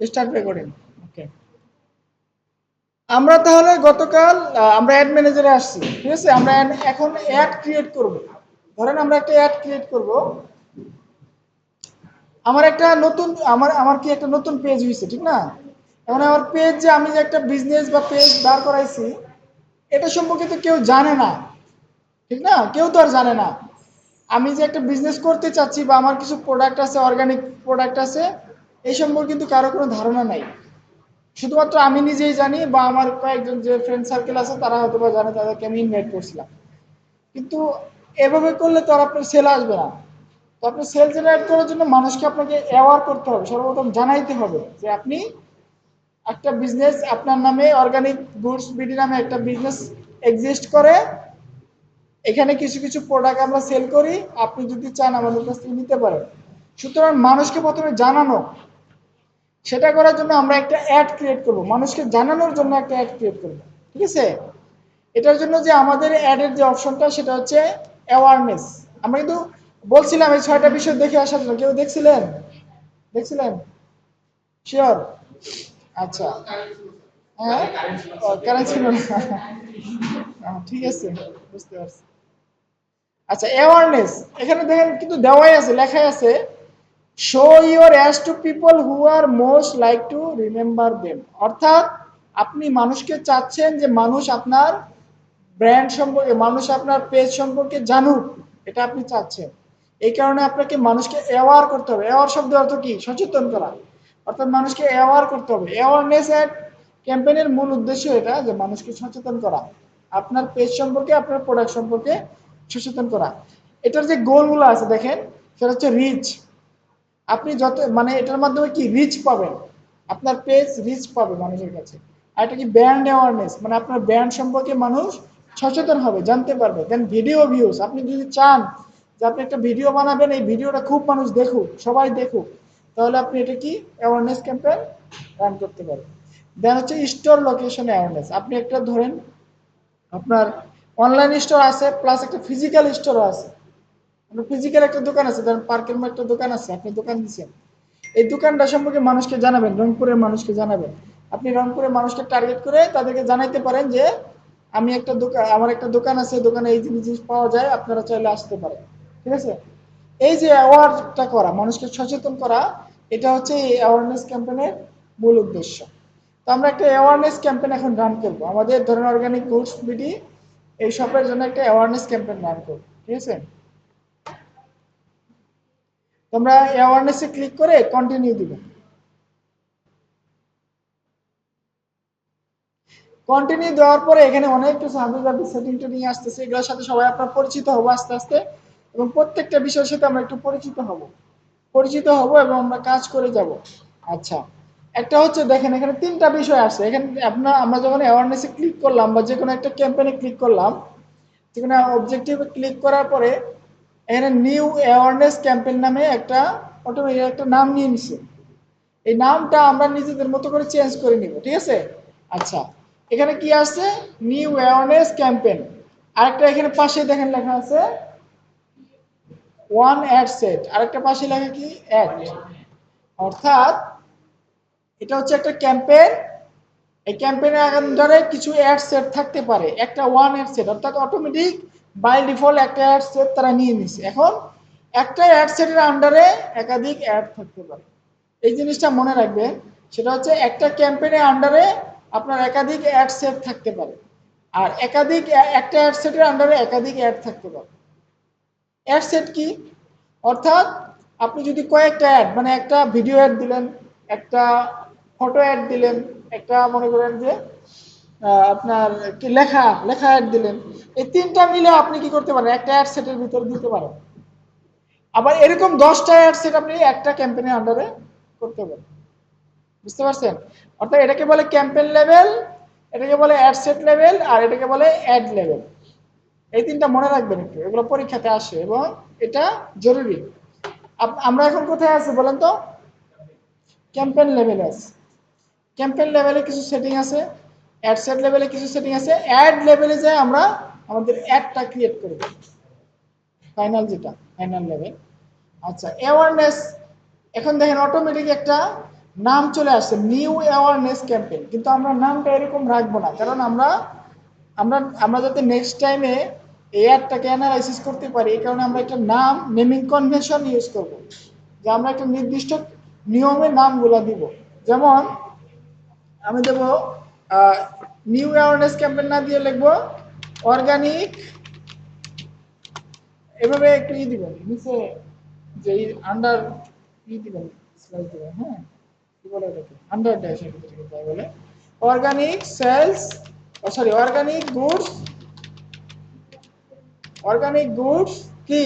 Start recording. ওকে, আমরা তাহলে গতকাল আমরা অ্যাড ম্যানেজারে আসছি, ঠিক আছে। আমরা এখন অ্যাড ক্রিয়েট করব। ধরেন আমরা একটা অ্যাড ক্রিয়েট করব। আমার একটা নতুন আমার আমার কি একটা নতুন পেজ হয়েছে, ঠিক না? এখন আমার পেজ যে আমি যে একটা বিজনেস বা পেজ দাঁড় করাইছি, এটা সম্পর্কে তো কেউ জানে না, ঠিক না? কেউ তো আর জানে না আমি যে একটা বিজনেস করতে চাচ্ছি বা আমার কিছু প্রোডাক্ট আছে, অর্গানিক প্রোডাক্ট আছে, এই সম্পর্কে কিন্তু কারো কোনো ধারণা নাই। শুধুমাত্র আমি নিজেই জানি বা আমার কয়েকজন যে ফ্রেন্ড সার্কেল আছে তারা হয়তো বা জানে, তাদেরকে আমি ইনভাইট করছিলাম। কিন্তু এভাবে করলে তো আর আপনার সেল আসবে না। তো আপনি সেল জেনারেট করার জন্য মানুষকে আপনাকে অ্যাওয়ার করতে হবে, সর্বপ্রথম জানাইতে হবে যে আপনি একটা বিজনেস, আপনার নামে অর্গানিক গুডস বিডি নামে একটা বিজনেস এক্সিস্ট করে। এখানে কিছু কিছু প্রোডাক্ট আমরা সেল করি, আপনি যদি চান আমাদের কাছ থেকে নিতে পারেন। সুতরাং মানুষকে প্রথমে জানানো, সেটা করার জন্য আমরা একটা অ্যাড ক্রিয়েট করব, মানুষকে জানানোর জন্য একটা অ্যাড ক্রিয়েট করব, ঠিক আছে। এটার জন্য যে আমাদের অ্যাডের যে অপশনটা সেটা হচ্ছে অ্যাওয়ারনেস। আমরা কিন্তু বলছিলাম এই 6টা বিষয় দেখে আসার জন্য। কেউ দেখছিলেন? দেখছিলেন? শিওর? আচ্ছা। হ্যাঁ, কারেন্ট ছিল না। ঠিক আছে, বুঝতে পারছি। আচ্ছা, অ্যাওয়ারনেস এখানে দেখেন কিন্তু দেওয়াই আছে, লেখাই আছে show your ads to people who are most like to remember them. অর্থাৎ আপনি মানুষকে চাচ্ছেন যে মানুষ আপনার ব্র্যান্ড সম্পর্কে, মানুষ আপনার পেজ সম্পর্কে জানুক, এটা আপনি চাচ্ছেন। এই কারণে আপনাকে মানুষকে অ্যাওয়ার করতে হবে। অ্যাওয়ার শব্দের অর্থ কি? সচেতন করা। অর্থাৎ মানুষকে অ্যাওয়ার করতে হবে। অ্যাওয়ারনেস অ্যাড ক্যাম্পেইনের মূল উদ্দেশ্য এটা যে মানুষকে সচেতন করা, আপনার পেজ সম্পর্কে, আপনার প্রোডাক্ট সম্পর্কে সচেতন করা। এটার যে গোলগুলো আছে দেখেন, সেটা হচ্ছে রিচ। আপনি যত মানে এটার মাধ্যমে কি রিচ পাবেন, আপনার পেজ রিচ পাবে মানুষের কাছে। আর এটা কি ব্র্যান্ড অ্যাওয়ারনেস, মানে আপনার ব্র্যান্ড সম্পর্কে মানুষ সচেতন হবে, জানতে পারবে। দেন ভিডিও ভিউজ, আপনি যদি চান যে আপনি একটা ভিডিও বানাবেন, এই ভিডিওটা খুব মানুষ দেখুক, সবাই দেখুক, তাহলে আপনি এটা কি অ্যাওয়ারনেস ক্যাম্পেইন রান করতে পারেন। দেন হচ্ছে স্টোর লোকেশন অ্যাওয়ারনেস। আপনি একটা ধরেন আপনার অনলাইন স্টোর আছে প্লাস একটা ফিজিক্যাল স্টোরও আছে। ফিজিক্যাল একটা দোকান আছে, ধরেন পার্কের মধ্যে একটা দোকান আছে, আপনি দোকান দিচ্ছেন, এই দোকানটা সম্পর্কে মানুষকে জানাবেন, রংপুরের মানুষকে জানাবেন। আপনি রংপুরের মানুষকে টার্গেট করে তাদেরকে জানাইতে পারেন যে আমি একটা দোকান, আমার একটা দোকান আছে, দোকানে এই জিনিস জিনিস পাওয়া যায়, আপনারা চাইলে আসতে পারেন, ঠিক আছে। এই যে অ্যাওয়ারটা করা, মানুষকে সচেতন করা, এটা হচ্ছে এই অ্যাওয়ারনেস ক্যাম্পেইনের মূল উদ্দেশ্য। তো আমরা একটা অ্যাওয়ারনেস ক্যাম্পেইন এখন রান করবো, আমাদের ধরেন অর্গানিক গুডস বিডি এই শপের জন্য একটা অ্যাওয়ারনেস ক্যাম্পেইন রান করবো, ঠিক আছে। তোমরা অ্যাওয়ারনেসে ক্লিক করে কন্টিনিউ দিবে। কন্টিনিউ দেওয়ার পরে এখানে অনেক কিছু হাবি সেটিং টেটিং আসতেছে, এগুলোর সাথে সবাই আপনার পরিচিত হবো আস্তে আস্তে, এবং প্রত্যেকটা বিষয়ের সাথে আমরা একটু পরিচিত হব এবং আমরা কাজ করে যাব। আচ্ছা, একটা হচ্ছে দেখেন এখানে 3টা বিষয় আছে। এখানে আমরা যখন অ্যাওয়ারনেসে ক্লিক করলাম বা যে কোনো একটা ক্যাম্পেইনে ক্লিক করলাম, সেখানে অবজেক্টিভে ক্লিক করার পরে এখানে নিউ অ্যাওয়ারনেস ক্যাম্পেইন নামে একটা অটোমেটিক একটা নাম নিয়ে নিছে। এই নামটা আমরা নিজেদের মতো করে চেঞ্জ করে নিব, ঠিক আছে। আচ্ছা, এখানে কি আছে? New awareness campaign. আরেকটা এখানে পাশে দেখেন লেখা আছে ওয়ান অ্যাড সেট, আরেকটা পাশে লেখা কি অ্যাড। অর্থাৎ এটা হচ্ছে একটা ক্যাম্পেইন, এই ক্যাম্পেইনের আন্ডারে কিছু অ্যাড সেট থাকতে পারে, একটা ওয়ান অ্যাড সেট, অর্থাৎ অটোমেটিক বাই ডিফল্ট একটা অ্যাড সেট তারা নিয়ে নিছে। এখন একটা অ্যাড সেটের আন্ডারে একাধিক অ্যাড থাকতে পারে, এই জিনিসটা মনে রাখবেন। সেটা হচ্ছে একটা ক্যাম্পেইনের আন্ডারে আপনার একাধিক অ্যাড সেট থাকতে পারে, আর একটা অ্যাড সেটের আন্ডারে একাধিক অ্যাড থাকতে পারে। অ্যাড সেট কি? অর্থাৎ আপনি যদি কয়েকটা অ্যাড, মানে একটা ভিডিও অ্যাড দিলেন, একটা ফটো অ্যাড দিলেন, একটা মনে করেন যে আপনার কি লেখা লেখা অ্যাড দিলেন, এই 3টা মিলে আপনি কি করতে পারেন, একটা অ্যাড সেটের ভিতর দিতে পারেন। আবার এরকম 10টা অ্যাড সেট আপনি একটা ক্যাম্পেইনের আন্ডারে করতে পারেন, বুঝতে পারছেন? অর্থাৎ এটাকে বলে ক্যাম্পেইন লেভেল, এটাকে বলে অ্যাড সেট লেভেল, আর এটাকে বলে অ্যাড লেভেল। এই 3টা মনে রাখবেন একটু, এগুলো পরীক্ষাতে আসে এবং এটা জরুরি। আমরা এখন কোথায় আছি বলেন তো? ক্যাম্পেইন লেভেলে আছে। ক্যাম্পেইন লেভেলে কিছু সেটিং আছে, অ্যাড সেট লেভেলে কিছু সেটিং আছে, অ্যাড লেভেলে যায় আমরা আমাদের অ্যাডটা ক্রিয়েট করব, ফাইনাল লেভেল। আচ্ছা, অ্যাওয়ারনেস, এখন দেখেন অটোমেটিক একটা নাম চলে আসছে নিউ অ্যাওয়ারনেস ক্যাম্পেইন, কিন্তু আমরা নামটা এরকম রাখবো না, কারণ আমরা আমরা আমরা যাতে নেক্সট টাইমে এই অ্যাডটাকে অ্যানালাইসিস করতে পারি, এই কারণে আমরা একটা নাম নেমিং কনভেনশন ইউজ করব, যে আমরা একটা নির্দিষ্ট নিয়মে নামগুলো দিব। যেমন আমি দেবো নিউ অ্যাওয়ারনেস ক্যাম্পেইন না দিয়ে লিখবো অর্গানিক, এভাবে একটু দিবেন নিচে যে আন্ডার দিবেন, স্লাইড দিবেন, হ্যাঁ কি বলে এটাকে আন্ডার ড্যাশ তাই বলে organic sales, sorry organic goods কি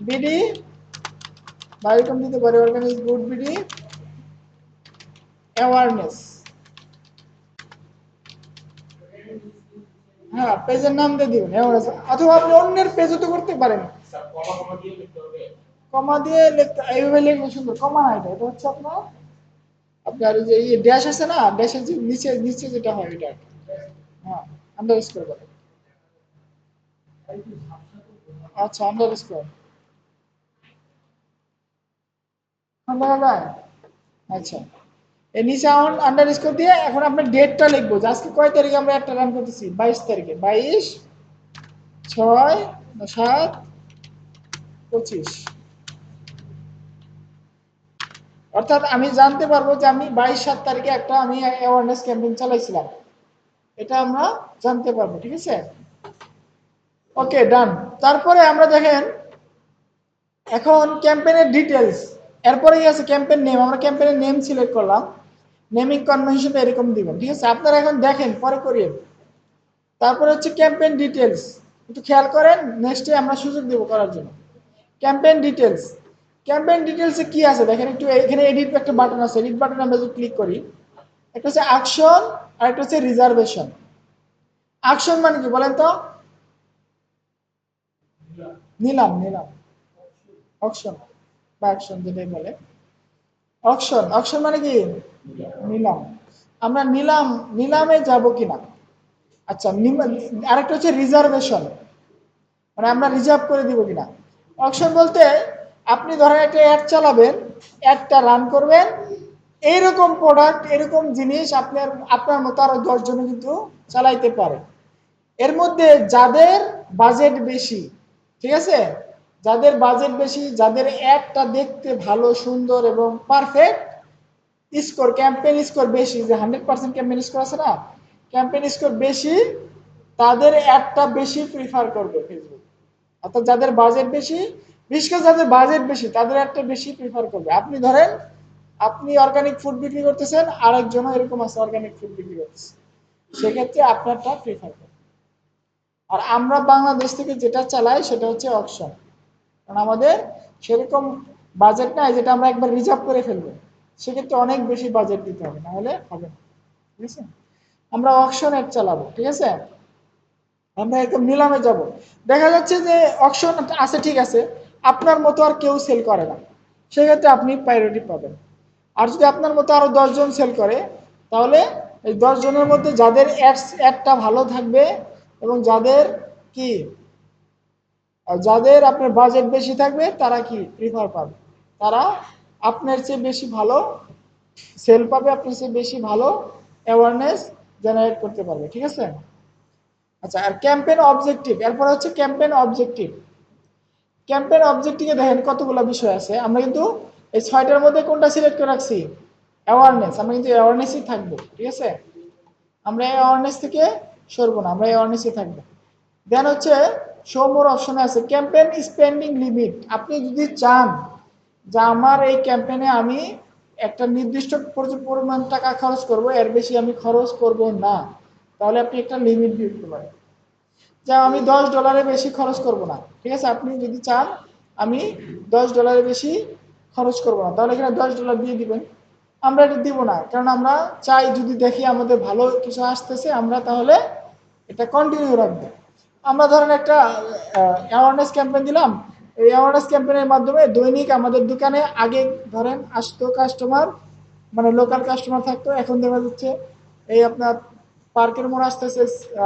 বিডি, বা এরকম দিতে পারে অর্গানিক গুড বিডি অ্যাওয়ারনেস। হ্যাঁ পেজের নাম দিয়ে দিবেন অ্যাওয়ারনেস, অথবা আপনি অন্যের পেজও তো করতে পারেন। কমা দিয়ে লিখতে এইভাবে লিখলে সুন্দর, কমা না, এটা হচ্ছে আপনার আপনার যে ড্যাশ আছে না, ড্যাশের যে নিচে নিচে যেটা হয় এটা, হ্যাঁ আন্ডারস্কোর বলে। আচ্ছা আন্ডারস্কোর দেখা যায়। আচ্ছা এই নিচে আন্ডারস্কোর দিয়ে এখন আপনার ডেটটা লিখবো যে আজকে কয় তারিখে আমরা একটা রান করতেছি, 22 তারিখে, 22/6/7/25। অর্থাৎ আমি জানতে পারবো যে আমি 22/7 তারিখে একটা আমি অ্যাওয়ারনেস ক্যাম্পেইন চালাইছিলাম, এটা আমরা জানতে পারবো। ঠিক আছে, ওকে ডান। তারপরে আমরা দেখেন এখন ক্যাম্পেইনের ডিটেলস, এরপরেই আছে ক্যাম্পেইন নেম, আমরা ক্যাম্পেইনের নেম সিলেক্ট করলাম, নেমিং কনভেনশন এরকম দিবেন। ঠিক আছে, আপনারা এখন দেখেন পরে করিয়ে। তারপরে হচ্ছে ক্যাম্পেইন ডিটেলস, একটু খেয়াল করেন, নেক্সটে আমরা সুযোগ দেব করার জন্য। ক্যাম্পেইন ডিটেলস, ক্যাম্পেইন ডিটেলসে কি আছে দেখেন একটু, এখানে এডিট একটা বাটন আছে, এডিট বাটনে আমরা যদি ক্লিক করি, একটা হচ্ছে অ্যাকশন আর একটা হচ্ছে রিজার্ভেশন। অ্যাকশন মানে কি বলেন তো? নিলাম নিলাম অকশন বা অ্যাকশন যেটাই বলে, অকশন অকশন মানে কি নিলাম, আমরা নিলাম নিলামে যাব কিনা। আচ্ছা আরেকটা হচ্ছে রিজার্ভেশন, মানে আমরা রিজার্ভ করে দিব কিনা। অকশন বলতে আপনি ধরেন একটা অ্যাড চালাবেন, অ্যাডটা রান করবেন, এইরকম প্রোডাক্ট এরকম জিনিস আপনার আপনার মতো আরো 10 জনে কিন্তু চালাইতে পারে। এর মধ্যে যাদের বাজেট বেশি, ঠিক আছে, যাদের বাজেট বেশি, যাদের অ্যাডটা দেখতে ভালো সুন্দর এবং পারফেক্ট, স্কোর ক্যাম্পেইন স্কোর বেশি, যে 100% ক্যাম্পেইন স্কোর আছে না, ক্যাম্পেইন স্কোর বেশি, তাদের অ্যাডটা বেশি প্রিফার করবে ফেসবুক। অর্থাৎ যাদের বাজেট বেশি, বিশেষ করে যাদের বাজেট বেশি তাদের অ্যাডটা বেশি প্রিফার করবে। আপনি ধরেন আপনি অর্গানিক ফুড বিক্রি করতেছেন, আরেকজনও এরকম আছে অর্গানিক ফুড বিক্রি করতেছে, সেক্ষেত্রে আপনারটা প্রিফার করবে। আর আমরা বাংলাদেশ থেকে যেটা চালাই সেটা হচ্ছে অকশন, কারণ আমাদের সেরকম বাজেট নাই যেটা আমরা একবার রিজার্ভ করে ফেলবো, সেক্ষেত্রে অনেক বেশি বাজেট দিতে হবে, না হলে হবে না। ঠিক আছে, আমরা অকশন অ্যাড চালাবো। ঠিক আছে, আমরা একদম নিলামে যাব, দেখা যাচ্ছে যে অকশন আছে, ঠিক আছে, আপনার মতো আর কেউ সেল করে না, সেক্ষেত্রে আপনি প্রায়োরিটি পাবেন। আর যদি আপনার মতো আরো 10 জন সেল করে, তাহলে এই 10 জনের মধ্যে যাদের অ্যাডটা ভালো থাকবে এবং যাদের কি যাদের আপনার বাজেট বেশি থাকবে তারা কি প্রিফার পাবে, তারা আপনার চেয়ে বেশি ভালো সেল পাবে, আপনার চেয়ে বেশি ভালো অ্যাওয়ারনেস জেনারেট করতে পারবে। ঠিক আছে, আচ্ছা আর ক্যাম্পেইন অবজেক্টিভ, এরপর হচ্ছে ক্যাম্পেইন অবজেক্টিভ। ক্যাম্পেইন অবজেক্টিভে দেখেন কতগুলো বিষয় আছে, আমরা কিন্তু এই 6টার মধ্যে কোনটা সিলেক্ট করে রাখছি, অ্যাওয়ারনেস, আমরা কিন্তু অ্যাওয়ারনেসই থাকবো। ঠিক আছে, আমরা অ্যাওয়ারনেস থেকে সরবো না, আমরা অ্যাওয়ারনেসই থাকবো। দেন হচ্ছে শো মোর অপশনে আছে ক্যাম্পেইন স্পেন্ডিং লিমিট, আপনি যদি চান যে আমার এই ক্যাম্পেইনে আমি একটা নির্দিষ্ট পরিমাণ টাকা খরচ করব, এর বেশি আমি খরচ করব না, তাহলে আপনি একটা লিমিট দিতে পারেন, যা আমি $10 বেশি খরচ করব না। ঠিক আছে, আপনি যদি চান আমি $10 বেশি খরচ করব না, তাহলে এখানে $10 দিয়ে দিবেন। আমরা এটা দিব না, কারণ আমরা চাই যদি দেখি আমাদের ভালো কিছু আসতেছে আমরা তাহলে এটা কন্টিনিউ রাখবো। আমরা ধরেন একটা অ্যাওয়ারনেস ক্যাম্পেইন দিলাম, এই অ্যাওয়ারনেস ক্যাম্পেইনের মাধ্যমে দৈনিক আমাদের দোকানে আগে ধরেন আসতো কাস্টমার, মানে লোকাল কাস্টমার থাকতো, এখন দেখা যাচ্ছে এই আপনার পার্কের মোড় আসতেছে,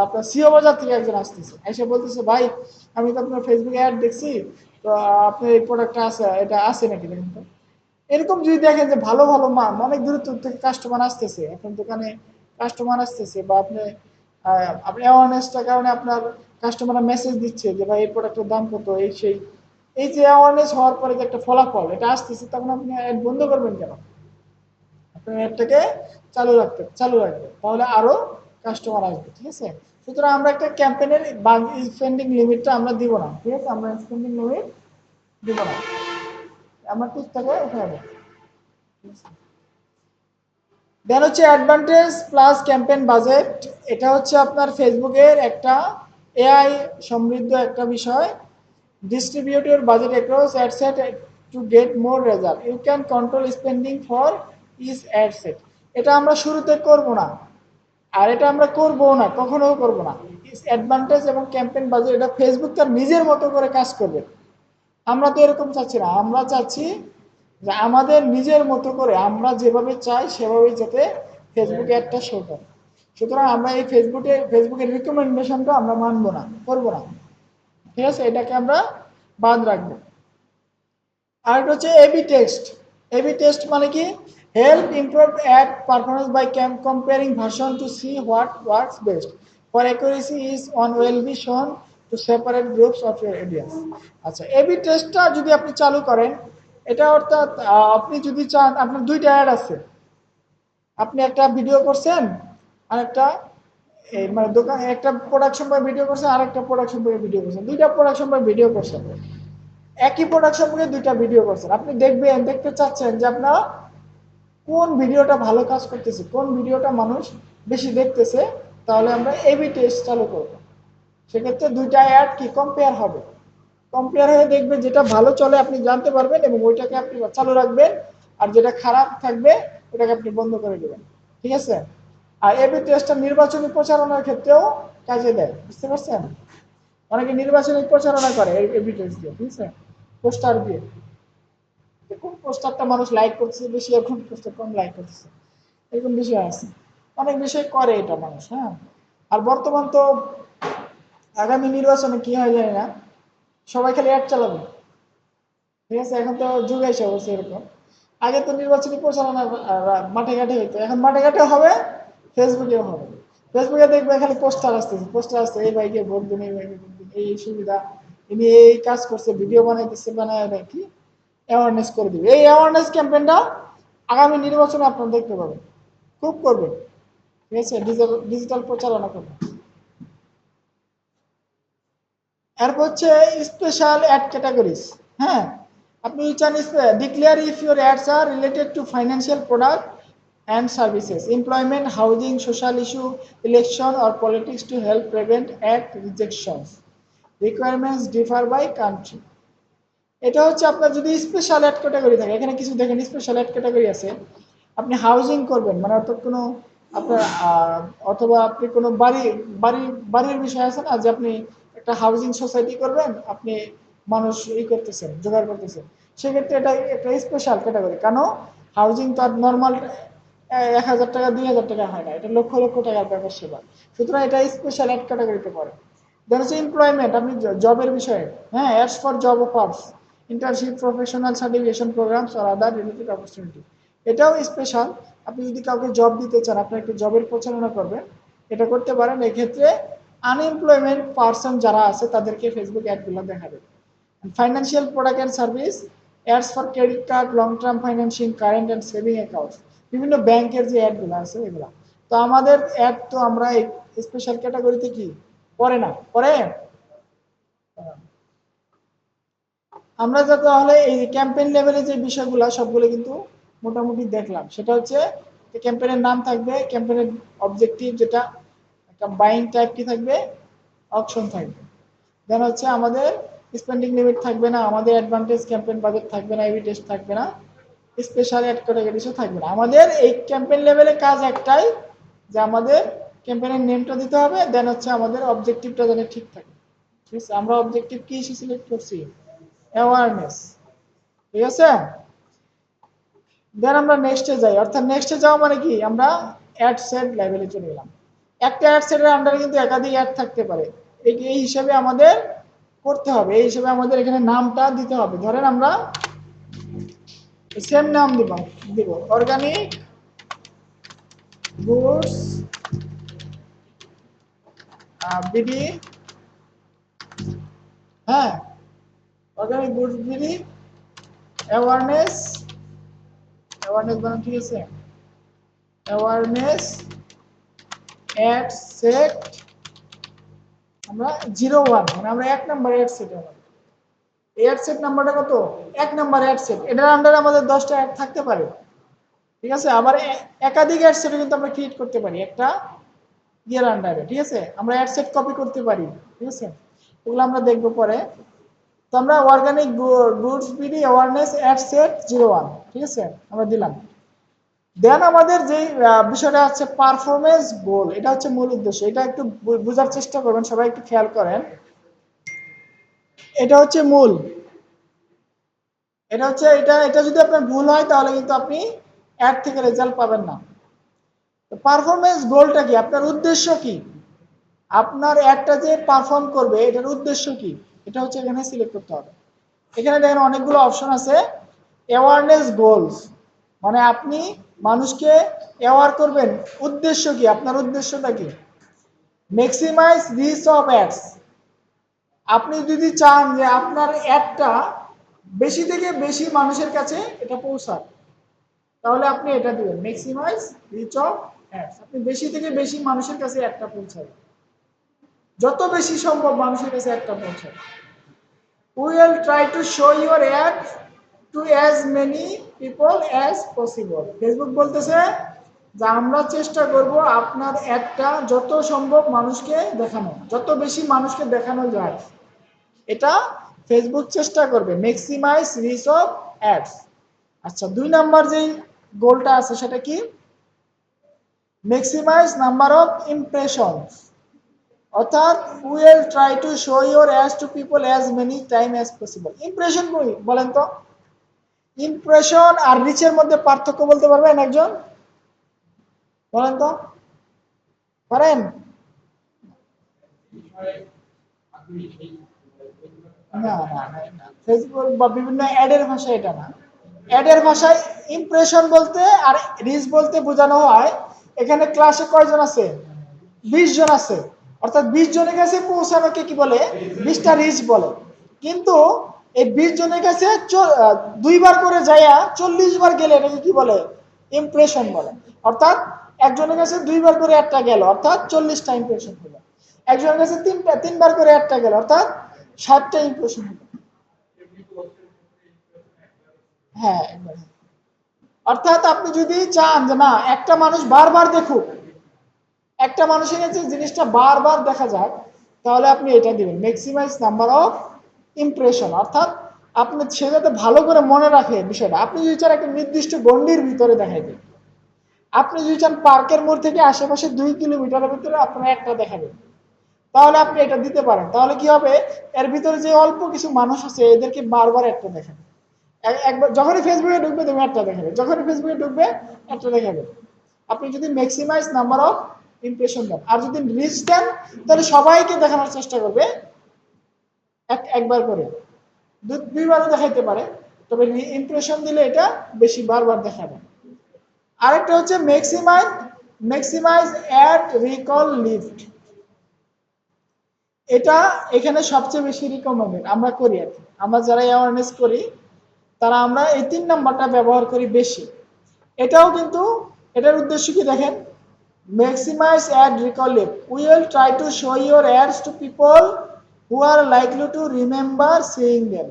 আপনার সিও বাজার থেকে একজন আসতেছে, এসে বলতেছে ভাই আমি তো আপনার ফেসবুকে অ্যাড দেখছি, তো আপনার এই প্রোডাক্টটা আছে, এটা আছে নাকি দেখুন তো। এরকম যদি দেখেন যে ভালো ভালো মান অনেক দূর থেকে কাস্টমার আসতেছে, আপনার দোকানে কাস্টমার আসতেছে, বা আপনি অ্যাওয়ারনেসটার কারণে আপনার কাস্টমাররা মেসেজ দিচ্ছে যে ভাই এই প্রোডাক্টের দাম কত, এই সেই, এই যে অ্যাওয়ারনেস হওয়ার পরে যে একটা ফলাফল এটা আসতেছে, তখন আপনি অ্যাড বন্ধ করবেন কেন? আপনি অ্যাডটাকে চালু রাখবেন, তাহলে আরো কাস্টমার আসবে। ঠিক আছে, সুতরাং আমরা একটা ক্যাম্পেইনের স্পেন্ডিং লিমিটটা আমরা দিব না। ঠিক আছে, আমরা স্পেন্ডিং লিমিট দিব না, আমরা ঠিকঠাক এখানে। দেন হচ্ছে অ্যাডভান্টেজ প্লাস ক্যাম্পেইন বাজেট। এটা হচ্ছে আপনার ফেসবুকের একটা এআই সমৃদ্ধ একটা বিষয়। Distribute your budget across ad set to get more result, you can control spending for is ad set. এটা আমরা শুরুতে করব না, আর এটা আমরা করবো না, কখনোও করবো না। অ্যাডভান্টেজ এবং ক্যাম্পেইন বাজেট এটা ফেসবুক তার নিজের মতো করে কাজ করবে। আমরা তো এরকম চাচ্ছি না, আমরা চাচ্ছি যে আমাদের নিজের মতো করে আমরা যেভাবে চাই সেভাবে যাতে ফেসবুকে একটা শো করে। সুতরাং আমরা এই ফেসবুকের রিকমেন্ডেশনটা আমরা মানবো না, করবো না। ঠিক আছে, এটাকে আমরা বাদ রাখবো। আর এটা হচ্ছে এবি টেস্ট। এবি টেস্ট মানে কি? Help improve ad performance by comparing version to see what works best for accuracy is on will be shown to separate groups of your audience. আচ্ছা, এবি টেস্টটা যদি আপনি চালু করেন, এটা অর্থাৎ আপনি যদি চান, আপনার দুইটা অ্যাড আছে, আপনি একটা ভিডিও করছেন আর একটা এই মানে দোকান একটা প্রোডাক্ট সম্পর্কে ভিডিও করছেন, আর একটা প্রোডাক্ট সম্পর্কে ভিডিও করছেন, দুইটা প্রোডাক্ট সম্পর্কে ভিডিও করছেন, একই প্রোডাক্ট সম্পর্কে দুইটা ভিডিও করছেন। আপনি দেখতে চাচ্ছেন যে আপনার কোন ভিডিওটা ভালো কাজ করতেছে, কোন ভিডিওটা মানুষ বেশি দেখতেছে, তাহলে আমরা এবি টেস্ট চালু করব। সেক্ষেত্রে দুইটা অ্যাড কি কম্পেয়ার হবে, কম্পেয়ার হয়ে দেখবেন যেটা ভালো চলে আপনি জানতে পারবেন এবং ওইটাকে আপনি চালু রাখবেন, আর যেটা খারাপ থাকবে ওটাকে আপনি বন্ধ করে দেবেন। ঠিক আছে, আর এবি টেস্টটা নির্বাচনী প্রচারণার ক্ষেত্রেও কাজে দেয়, বুঝতে পারছেন? অনেকে নির্বাচনী প্রচারণা করে এবি টেস্ট দিয়ে, ঠিক আছে, পোস্টার দিয়ে, কোন পোস্টারটা মানুষ লাইক করছে বেশি, আর কোন পোস্টার কম লাইক করতেছে, এরকম বিষয় আছে। অনেক বিষয় করে এটা মানুষ। হ্যাঁ, আর বর্তমান তো আগামী নির্বাচনে কি হয় জানি না, সবাই খালি অ্যাড চালাবে। ঠিক আছে, এখন তো যুগ এসে বলছে এরকম। আগে তো নির্বাচনী প্রচারণা মাঠে ঘাটে হইতো, এখন মাঠে ঘাটে হবে, ফেসবুকেও হবে। ফেসবুকে দেখবে খালি পোস্টার আসতেছে, পোস্টার আসছে, এই ভাইকে ভোট দিন, এই ভাইকে ভোট দিন, এই সুবিধা, ইনি এই কাজ করছে, ভিডিও বানাইতেছে, বানায় কি অ্যাওয়ারনেস করে দিবে। এই অ্যাওয়ারনেস ক্যাম্পেইনটা আগামী নির্বাচনে আপনারা দেখতে পাবেন, খুব করবে। ঠিক আছে, ডিজিটাল প্রচারণা করবে। এরপর হচ্ছে স্পেশাল অ্যাড ক্যাটাগরিজ। হ্যাঁ, আপনি চান declare if your ads are related to financial product and services, employment, housing, social issue, election or politics to help prevent ad rejections, requirements differ by country. এটা হচ্ছে আপনার যদি স্পেশাল অ্যাড ক্যাটাগরি থাকে, এখানে কিছু দেখেন স্পেশাল অ্যাড ক্যাটাগরি আছে। আপনি হাউজিং করবেন মানে অর্থাৎ কোনো আপনার অথবা আপনি কোনো বাড়ির বিষয় আছে না, যে আপনি একটা হাউজিং সোসাইটি করবেন, আপনি মানুষ করতেছেন, জোগাড় করতেছেন, সেক্ষেত্রে এটা একটা স্পেশাল ক্যাটাগরি। কেন? হাউজিং তো আর নর্মাল 1,000 টাকা 2,000 টাকা হয় না, এটা লক্ষ লক্ষ টাকার ব্যাপার সেবা। সুতরাং এটা স্পেশাল অ্যাড ক্যাটাগরিতে পড়ে। দেন হচ্ছে এমপ্লয়মেন্ট, আপনি জবের বিষয়ে, হ্যাঁ, ads for job offers, internship, professional certification programs আর আদার রিলেটেড অপরচুনিটি, এটাও স্পেশাল। আপনি যদি কাউকে জব দিতে চান, আপনার একটা জবের প্রচারণা করবেন, এটা করতে পারেন। এক্ষেত্রে আনএমপ্লয়মেন্ট পার্সন যারা আছে তাদেরকে ফেসবুক অ্যাডগুলো দেখাবে। Financial product and service, ads for credit card, long term financing, current and saving accounts, বিভিন্ন ব্যাংকের যে অ্যাডগুলো আছে এগুলা। তো আমাদের অ্যাড তো আমরা এই স্পেশাল ক্যাটাগরিতে কি পড়ে না, পড়ে। আমরা যা তাহলে এই ক্যাম্পেইন লেভেলে যে বিষয়গুলো সবগুলো কিন্তু মোটামুটি দেখলাম। সেটা হচ্ছে ক্যাম্পেইনের নাম থাকবে, ক্যাম্পেইনের অবজেক্টিভ যেটা, একটা বাইং টাইপ কি থাকবে, অপশন থাকবে। দেন হচ্ছে আমাদের স্পেন্ডিং লিমিট থাকবে না, আমাদের অ্যাডভান্টেজ ক্যাম্পেইন বাজেট থাকবে না, এবি টেস্ট থাকবে না, স্পেশাল অ্যাড ক্যাটাগরিজও থাকবে না। আমাদের এই ক্যাম্পেইন লেভেলে কাজ একটাই, যে আমাদের ক্যাম্পেইনের নেমটা দিতে হবে, দেন হচ্ছে আমাদের অবজেক্টিভটা যেন ঠিক থাকে। ঠিক আছে, আমরা অবজেক্টিভ কি সিলেক্ট করছি, অ্যাওয়ারনেস। ঠিক আছে, দেন আমরা নেক্সটে যাই। অর্থাৎ নেক্সটে যাওয়া মানে কি, আমরা অ্যাড সেট লেভেলে চলে গেলাম। একটা অ্যাড সেটের আন্ডারে কিন্তু একাধিক অ্যাড থাকতে পারে, এই হিসাবে আমাদের করতে হবে, এই হিসাবে আমাদের এখানে নামটা দিতে হবে। ধরেন আমরা সেম নাম দিব অর্গানিক গুডস বিডি, হ্যাঁ, organic goods BD awareness, awareness বানান ঠিক আছে, অ্যাওয়ারনেস অ্যাড সেট আমরা 01, মানে আমরা 1 number ad set, ad set নাম্বারটা কত, 1 নম্বর অ্যাড সেট, এটার আন্ডারে আমাদের 10টা অ্যাড থাকতে পারে, ঠিক আছে। আবার একাধিক অ্যাড সেট কিন্তু আমরা ক্রিয়েট করতে পারি একটা ইয়ার আন্ডারে, ঠিক আছে। আমরা অ্যাড সেট কপি করতে পারি, ঠিক আছে, ওগুলো আমরা দেখবো পরে। তো আমরা organic goods BD awareness ad set 01, ঠিক আছে, আমরা দিলাম। দেন আমাদের যে বিষয়টা আছে পারফরমেন্স গোল, এটা হচ্ছে মূল উদ্দেশ্য, এটা একটু বোঝার চেষ্টা করবেন, সবাই একটু খেয়াল করেন। এটা হচ্ছে মূল, এটা হচ্ছে এটা যদি আপনার ভুল হয় তাহলে কিন্তু আপনি অ্যাড থেকে রেজাল্ট পাবেন না। তো পারফরমেন্স গোলটা কি, আপনার উদ্দেশ্য কি, আপনার অ্যাডটা যে পারফর্ম করবে এটার উদ্দেশ্য কি, এটা হচ্ছে এখানে সিলেক্ট করতে হবে। এখানে দেখেন অনেকগুলো অপশন আছে। অ্যাওয়ারনেস গোলস মানে আপনি মানুষকে অ্যাওয়ার করবেন, উদ্দেশ্য কি, আপনার উদ্দেশ্যটা কি। ম্যাক্সিমাইজ রিচ অফ অ্যাডস, আপনি যদি চান যে আপনার অ্যাডটা বেশি থেকে বেশি মানুষের কাছে এটা পৌঁছায়, তাহলে আপনি এটা দিবেন ম্যাক্সিমাইজ রিচ অফ অ্যাডস, আপনি বেশি থেকে বেশি মানুষের কাছে একটা পৌঁছায়, যত বেশি সম্ভব মানুষের কাছে একটা পৌঁছায়। We will try to show your ad to as many people as possible. Facebook বলতেছে যে আমরা চেষ্টা করব আপনার অ্যাডটা যত সম্ভব মানুষকে দেখানো, যত বেশি মানুষকে দেখানো যায়, এটা ফেসবুক চেষ্টা করবে ম্যাক্সিমাইজ রিচ অফ অ্যাডস। আচ্ছা, 2 নাম্বার যেই গোলটা আছে সেটা কি, ম্যাক্সিমাইজ নাম্বার অফ ইমপ্রেশনস, অর্থাৎ will try to show your ads to people as many time as possible. Impression কই বলেন তো, ইমপ্রেশন আর রিচের মধ্যে পার্থক্য বলতে পারবেন একজন, বলেন তো, পারেন? না না না, ফেসবুক বা বিভিন্ন অ্যাডের ভাষা এটা না। অ্যাডের ভাষায় ইমপ্রেশন বলতে আর রিচ বলতে বোঝানো হয়, এখানে ক্লাসে কয়জন আছে, 20 জন আছে, অর্থাৎ 20 জনের কাছে পৌঁছানোকে কি বলে, 20টা রিচ বলে। কিন্তু এই 20 জনের কাছে 2বার করে যাইয়া 40বার গেলে এটাকে কি বলে, ইমপ্রেশন বলে। অর্থাৎ একজনের কাছে 2বার করে একটা গেল, অর্থাৎ 40টা ইমপ্রেশন হলো। একজনের কাছে 3বার করে একটা গেল, অর্থাৎ 60টা ইমপ্রেশন হলো। হ্যাঁ, অর্থাৎ আপনি যদি চান যে না একটা মানুষ বারবার দেখুক, একটা মানুষের কাছে জিনিসটা বারবার দেখা যায়, তাহলে আপনি এটা দিবেন ম্যাক্সিমাইজ নাম্বার অফ ইমপ্রেশন, অর্থাৎ আপনি সে যাতে ভালো করে মনে রাখে বিষয়টা। আপনি যদি চান একটা নির্দিষ্ট গণ্ডির ভিতরে দেখাইবেন, আপনি যদি চান পার্কের মোড় থেকে আশেপাশে 2 কিলোমিটারের ভিতরে আপনার একটা দেখাবেন, তাহলে আপনি এটা দিতে পারেন। তাহলে কি হবে, এর ভিতরে যে অল্প কিছু মানুষ আছে এদেরকে বারবার একটা দেখান। একবার যখনই ফেসবুকে ঢুকবে তুমি একটা দেখাবে, যখনই ফেসবুকে ঢুকবে একটা দেখাবে। আপনি যদি ম্যাক্সিমাইজ নাম্বার অফ ইমপ্রেশন দেন আর যদি রিচ দেন, তাহলে সবাইকে দেখানোর চেষ্টা করবে একবার করে, 2বারও দেখাইতে পারে, তবে ইমপ্রেশন দিলে এটা বেশি বারবার দেখাবে। আরেকটা হচ্ছে maximize maximize ad recall lift, এটা এখানে সবচেয়ে বেশি রিকমেন্ডেড আমরা করি আর কি, আমরা যারা অ্যাওয়ারনেস করি তারা আমরা এই 3 নাম্বারটা ব্যবহার করি বেশি। এটাও কিন্তু, এটার উদ্দেশ্য কি দেখেন, maximize ad recall lift, we will try to show your ads to people who are likely to remember seeing them,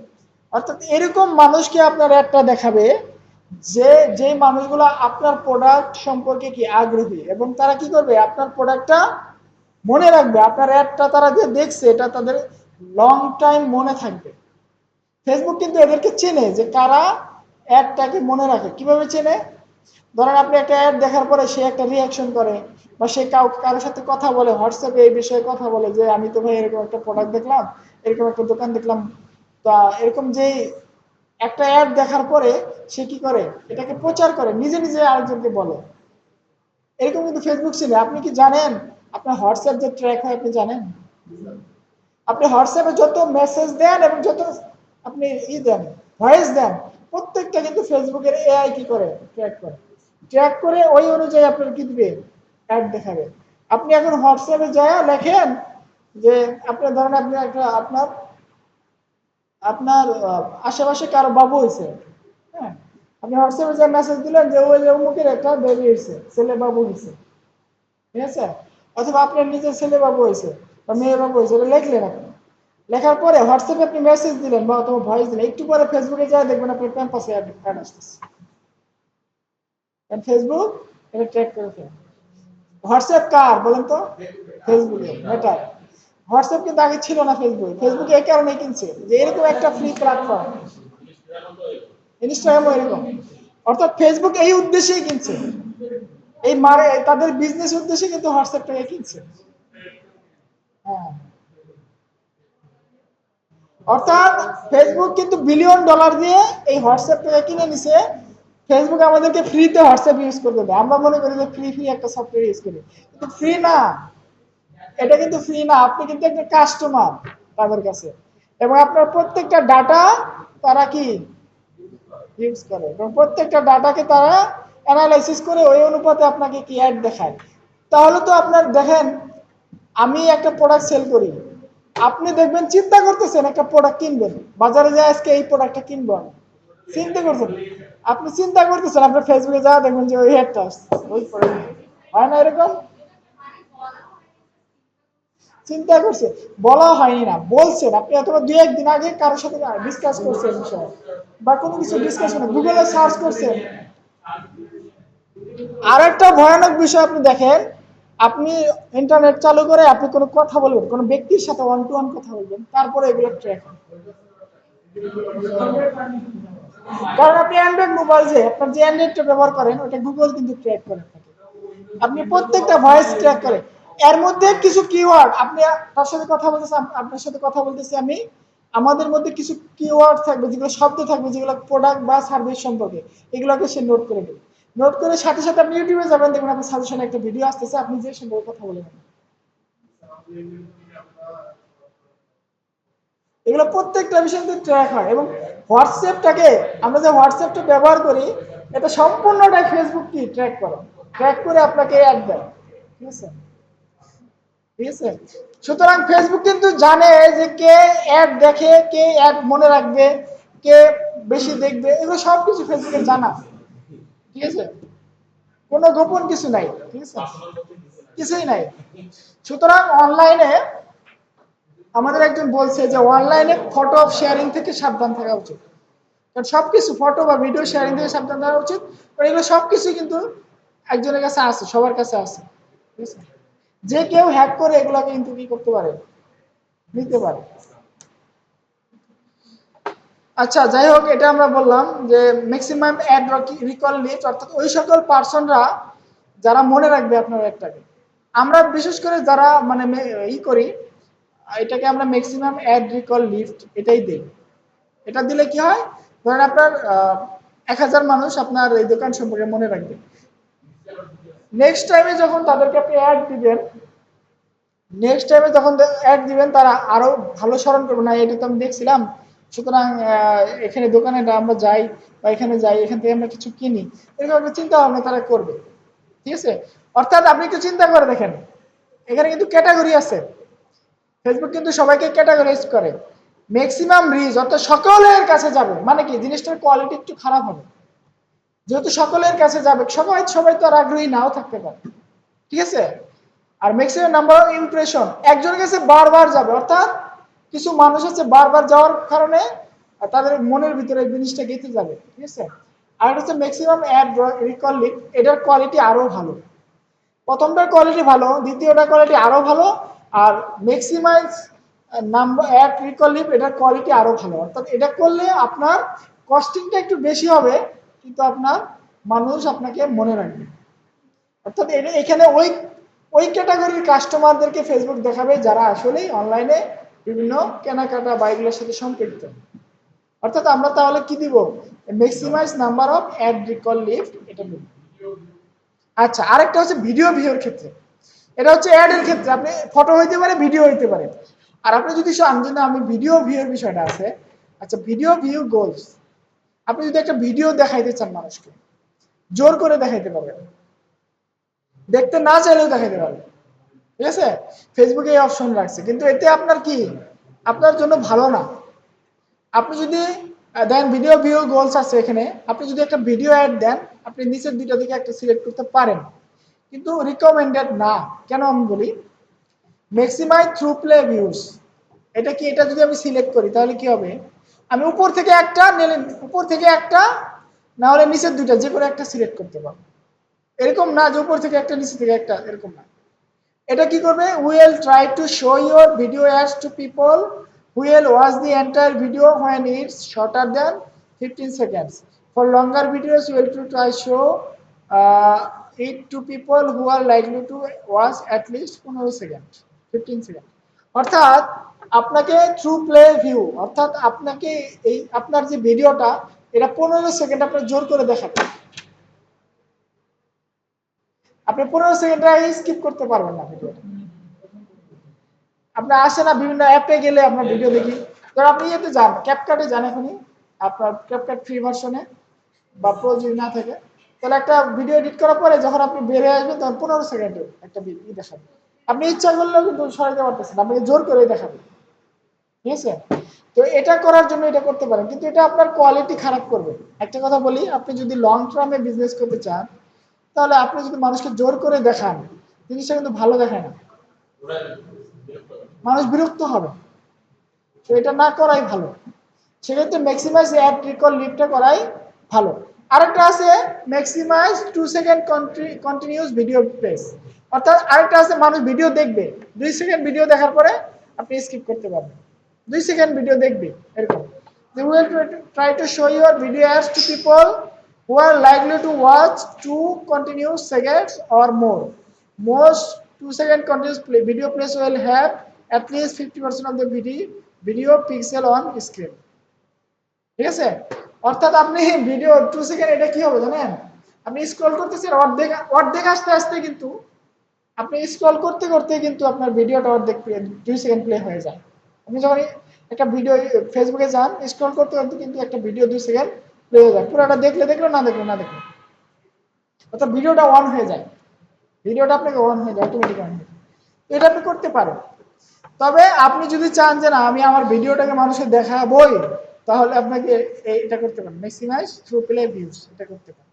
অর্থাৎ এরকম মানুষকে আপনার অ্যাডটা দেখাবে যে যে মানুষগুলো আপনার প্রোডাক্ট সম্পর্কে কি আগ্রহী এবং তারা কি করবে আপনার প্রোডাক্টটা মনে রাখবে, আপনার অ্যাডটা তারা যে দেখছে এটা তাদের লং টাইম মনে থাকবে। ফেসবুক কিন্তু এদেরকে চেনে যে কারা অ্যাডটাকে মনে রাখে। কিভাবে চেনে, ধরেন আপনি একটা অ্যাড দেখার পরে সে একটা রিয়াকশন করে বা সে কারোর সাথে কথা বলে, হোয়াটসঅ্যাপে এই বিষয়ে কথা বলে যে আমি তো ভাই এরকম একটা প্রোডাক্ট দেখলাম, এরকম একটা দোকান দেখলাম, তা এরকম যে একটা অ্যাড দেখার পরে সে কি করে এটাকে প্রচার করে, নিজে নিজে আরেকজনকে বলে। এরকম কিন্তু ফেসবুক ছিল। আপনি কি জানেন আপনার হোয়াটসঅ্যাপ যে ট্র্যাক হয়, আপনি জানেন আপনি হোয়াটসঅ্যাপে যত মেসেজ দেন এবং যত আপনি দেন ভয়েস দেন, প্রত্যেকটা কিন্তু ফেসবুকের এআই কি করে, ট্র্যাক করে ওই অনুযায়ী আপনার কি দিবে, অ্যাড দেখাবে। আপনি এখন হোয়াটসঅ্যাপে যায় লেখেন যে আপনি ধরেন আপনি একটা আপনার আপনার আশেপাশে কারো বাবু হয়েছে, হ্যাঁ, আপনি হোয়াটসঅ্যাপে যে মেসেজ দিলেন যে ওই যে অমুকের একটা বেবি হয়েছে, ছেলে বাবু হয়েছে, ঠিক আছে, অথবা আপনার নিজের ছেলে বাবু হয়েছে বা মেয়ে বাবু হয়েছে, এটা লিখলেন আপনি, লেখার পরে হোয়াটসঅ্যাপে আপনি মেসেজ দিলেন বা অথবা ভয়েস দিলেন, একটু পরে ফেসবুকে যায় দেখবেন আপনার ক্যাম্পাসে অ্যাড আসতেছে। ফেসবুক এটা ট্র্যাক করে ফেলে। হোয়াটসঅ্যাপ কার বলেন তো? ফেসবুকে, মেটার। হোয়াটসঅ্যাপ কিন্তু আগে ছিল না ফেসবুক, ফেসবুক এই কারণে কিনছে যে এরকম একটা ফ্রি প্ল্যাটফর্ম। ইনস্টাগ্রামও এরকম। অর্থাৎ ফেসবুক এই উদ্দেশ্যেই কিনছে, এই তাদের বিজনেস উদ্দেশ্যে কিন্তু হোয়াটসঅ্যাপটাকে কিনছে। হ্যাঁ, অর্থাৎ ফেসবুক কিন্তু বিলিয়ন ডলার দিয়ে এই হোয়াটসঅ্যাপটাকে কিনে নিছে। ফেসবুক আমাদেরকে ফ্রিতে হোয়াটসঅ্যাপ ইউজ করতে দেয়, আমরা মনে করি যে ফ্রি একটা সফটওয়্যার ইউজ করি, কিন্তু ফ্রি না, এটা কিন্তু ফ্রি না, আপনি কিন্তু একটা কাস্টমার তাদের কাছে, এবং আপনার প্রত্যেকটা ডাটা তারা কি ইউজ করে, এবং প্রত্যেকটা ডাটাকে তারা অ্যানালাইসিস করে ওই অনুপাতে আপনাকে কি অ্যাড দেখায়। তাহলে তো আপনার দেখেন, আমি একটা প্রোডাক্ট সেল করি, আপনি দেখবেন চিন্তা করতেছেন একটা প্রোডাক্ট কিনবেন, বাজারে যায় আজকে এই প্রোডাক্টটা কিনবো, আমি চিন্তা করছেন, আপনি চিন্তা করতেছেন, আপনার ফেসবুকে যা দেখবেন যে ওই হেডটা আসছে, ওই প্রোডাক্ট হয় না এরকম? চিন্তা করছে, বলা হয়নি না, বলছেন আপনি, অথবা দুই একদিন আগে কারোর সাথে ডিসকাস করছেন বিষয় বা কোনো কিছু ডিসকাশন গুগলে সার্চ করছেন। আর একটা ভয়ানক বিষয় আপনি দেখেন, আপনি ইন্টারনেট চালু করে আপনি কোনো কথা বলবেন, কোনো ব্যক্তির সাথে ওয়ান টু ওয়ান কথা বলবেন, তারপরে এগুলো ট্র্যাক হয়। কারণ আপনি অ্যান্ড্রয়েড মোবাইল, যে আপনার যে অ্যান্ড্রয়েডটা ব্যবহার করেন ওটা গুগল কিন্তু ট্র্যাক করে থাকে, আপনি প্রত্যেকটা ভয়েস ট্র্যাক করে। এর মধ্যে কিছু কিওয়ার্ড, আপনি তার সাথে কথা বলতেছেন, আপনার সাথে কথা বলতেছি আমি, আমাদের মধ্যে কিছু কিওয়ার্ড থাকবে, যেগুলো শব্দ থাকবে, যেগুলো প্রোডাক্ট বা সার্ভিস সম্পর্কে, এগুলোকে সে নোট করে দেবে। নোট করে সাথে সাথে আপনি ইউটিউবে যাবেন, দেখবেন আপনার সাজেশনে একটা ভিডিও আসতেছে, আপনি যে সম্পর্কে কথা বলে নেবেন। এগুলো প্রত্যেকটা বিষয় কিন্তু ট্র্যাক হয়। এবং হোয়াটসঅ্যাপটাকে, আমরা যে হোয়াটসঅ্যাপটা ব্যবহার করি, এটা সম্পূর্ণটাই ফেসবুক কি ট্র্যাক করে, ট্র্যাক করে আপনাকে অ্যাড দেয়, ঠিক আছে, ঠিক আছে। সুতরাং ফেসবুক কিন্তু জানে যে কে অ্যাড দেখে, কে অ্যাড মনে রাখবে, কে বেশি দেখবে, এগুলো সবকিছু ফেসবুকের জানা, ঠিক আছে, কোনো গোপন কিছু নাই, ঠিক আছে, কিছুই নাই। সুতরাং অনলাইনে আমাদের একজন বলছে যে অনলাইনে ফটো শেয়ারিং থেকে সাবধান থাকা উচিত, কারণ সবকিছু ফটো বা ভিডিও শেয়ারিং থেকে সাবধান থাকা উচিত, কারণ এগুলো সবকিছু কিন্তু একজনের কাছে আছে, সবার কাছে আছে, ঠিক আছে, যে কেউ হ্যাক করে এগুলাকে কিন্তু কি করতে পারে, নিতে পারে। আচ্ছা, যাই হোক, এটা আমরা বললাম যে ম্যাক্সিমাম অ্যাড রিকল লিস্ট, অর্থাৎ ওই সকল পার্সনরা যারা মনে রাখবে আপনার অ্যাডটাকে। আমরা বিশেষ করে যারা মানে করি, এটাকে আমরা ম্যাক্সিমাম অ্যাড রিকল লিস্ট এটাই দিই। এটা দিলে কি হয়, ধরেন আপনার 1000 মানুষ আপনার এই দোকান সম্পর্কে মনে রাখবে, নেক্সট টাইমে যখন তাদেরকে আপনি অ্যাড দিবেন, তারা আরো ভালো স্মরণ করবে, না এটা তো আমি দেখছিলাম, সুতরাং এখানে দোকানে আমরা যাই বা এখানে যাই, এখান থেকে আমরা কিছু কিনি, এরকম একটা চিন্তা ভাবনা তারা করবে, ঠিক আছে। অর্থাৎ আপনি একটু চিন্তা করে দেখেন, এখানে কিন্তু ক্যাটাগরি আছে, ফেসবুক কিন্তু সবাইকে ক্যাটাগরাইজ করে। ম্যাক্সিমাম রিচ অর্থাৎ সকলের কাছে যাবে, মানে কি জিনিসটার কোয়ালিটি একটু খারাপ হবে, যেহেতু সকলের কাছে যাবে, সবাই সবাই তো আর আগ্রহী নাও থাকতে পারে, ঠিক আছে। আর ম্যাক্সিমাম নাম্বার অফ ইমপ্রেশন, একজনের কাছে বারবার যাবে, অর্থাৎ কিছু মানুষ আছে বারবার যাওয়ার কারণে তাদের মনের ভিতরে জিনিসটা গেঁথে যাবে, ঠিক আছে। আর এটা হচ্ছে ম্যাক্সিমাম অ্যাড রিকল লিঙ্ক, এটার কোয়ালিটি আরো ভালো, প্রথমটার কোয়ালিটি ভালো, দ্বিতীয়টার কোয়ালিটি আরো ভালো, আর maximize number ad recall link এটার কোয়ালিটি আরো ভালো। অর্থাৎ এটা করলে আপনার কস্টিংটা একটু বেশি হবে, কিন্তু আপনার মানুষ আপনাকে মনে রাখবে। অর্থাৎ এখানে ওই ওই ক্যাটাগরির কাস্টমারদেরকে ফেসবুক দেখাবে যারা আসলেই অনলাইনে বিভিন্ন কেনাকাটা বা এগুলোর সাথে সম্পৃক্ত। অর্থাৎ আমরা তাহলে কি দিব, maximize number of ad recall list এটা দিব। আচ্ছা, আরেকটা হচ্ছে ভিডিও ভিউর ক্ষেত্রে, এটা হচ্ছে অ্যাড এর ক্ষেত্রে, আপনি ফটো হইতে পারে, ভিডিও হইতে পারে, আর আপনি যদি আমি ভিডিও ভিউর বিষয়টা আছে। আচ্ছা, ভিডিও ভিউ গোলস, আপনি যদি একটা ভিডিও দেখাইতে চান মানুষকে, জোর করে দেখাইতে পারবেন, দেখতে না চাইলেও দেখাইতে পারবেন, ঠিক আছে? ফেসবুকে এই অপশন রাখছে, কিন্তু এতে আপনার কি, আপনার জন্য ভালো না। আপনি যদি দেন ভিডিও ভিউ গোলস আছে এখানে, আপনি যদি একটা ভিডিও অ্যাড দেন, আপনি নিচের দুইটা দিকে একটা সিলেক্ট করতে পারেন, কিন্তু রিকমেন্ডেড না। কেন আমি বলি, ম্যাক্সিমাইজ থ্রু প্লে ভিউজ, এটা কি, এটা যদি আমি সিলেক্ট করি তাহলে কি হবে, আমি উপর থেকে একটা উপর থেকে একটা, না হলে নিচের দুইটা যে কোনো একটা সিলেক্ট করতে পারবো। এরকম না যে উপর থেকে একটা নিচে থেকে একটা, এরকম না। এটা কি করবে, will try to show your video ads to people will watch the entire video when it's shorter than 15 seconds. For longer videos, we will to try show it to people who are likely to watch at least 15 seconds, 15 seconds. অর্থাৎ আপনাকে through play view, অর্থাৎ আপনাকে এই আপনার যে ভিডিওটা, এটা 15 second আপনার জোর করে দেখাবে। আপনি 15 সেকেন্ড স্কিপ করতে পারবেন না ভিডিওটা। আপনার আসে না, বিভিন্ন অ্যাপে গেলে আপনার ভিডিও দেখি, ধর আপনি ইয়েতে যান, ক্যাপকাটে যান, এখনই আপনার ক্যাপকাট ফ্রি ভার্সনে বা প্রো যদি না থাকে, তাহলে একটা ভিডিও এডিট করার পরে যখন আপনি বেরিয়ে আসবেন তখন 15 সেকেন্ডে একটা দেখাবে। আপনি ইচ্ছা করলেও কিন্তু সরাইতে পারতেছেন, আপনাকে জোর করে দেখাবে, ঠিক আছে? তো এটা করার জন্য এটা করতে পারেন, কিন্তু এটা আপনার কোয়ালিটি খারাপ করবে। একটা কথা বলি, আপনি যদি লং টার্মে বিজনেস করতে চান, তাহলে আপনি যদি মানুষকে জোর করে দেখান, জিনিসটা কিন্তু ভালো দেখায় না, মানুষ বিরক্ত হবে। তো এটা না করাই ভালো। সেক্ষেত্রে ম্যাক্সিমাইজ অ্যাড রিকল লিভটা করাই ভালো। আরেকটা আছে maximize 2 second continuous video plays, অর্থাৎ আরেকটা আছে মানুষ ভিডিও দেখবে, 2 সেকেন্ড ভিডিও দেখার পরে আপনি স্কিপ করতে পারবেন, 2 সেকেন্ড ভিডিও দেখবে এরকম। They will try to show your video ads to people who are likely to watch 2 continuous seconds or more. Most 2 second continuous video plays will have at least 50% of the video pixel on screen. ঠিক আছে? অর্থাৎ আপনি video 2 second, এটা কি হবে জানেন, আপনি scroll করতেছেন, অর্ধেক অর্ধেক আসতে আসতে কিন্তু আপনি স্ক্রল করতে করতে কিন্তু আপনার ভিডিওটা অর্ধেক 2 সেকেন্ড প্লে হয়ে যায়। আপনি যখন একটা ভিডিও ফেসবুকে যান, স্ক্রল করতে করতে কিন্তু একটা ভিডিও 2 সেকেন্ড প্লে হয়ে যায়, পুরোটা দেখলে দেখলো, না দেখলো না দেখলো, অর্থাৎ ভিডিওটা অন হয়ে যায়, ভিডিওটা আপনাকে অন হয়ে যায়, অটোমেটিক অন হয়ে যায়। এটা আপনি করতে পারেন। তবে আপনি যদি চান যে না আমি আমার ভিডিওটাকে মানুষের দেখাবই, তাহলে আপনাকে এটা করতে পারেন, ম্যাক্সিমাইজ থ্রু প্লে ভিউজ, এটা করতে পারেন।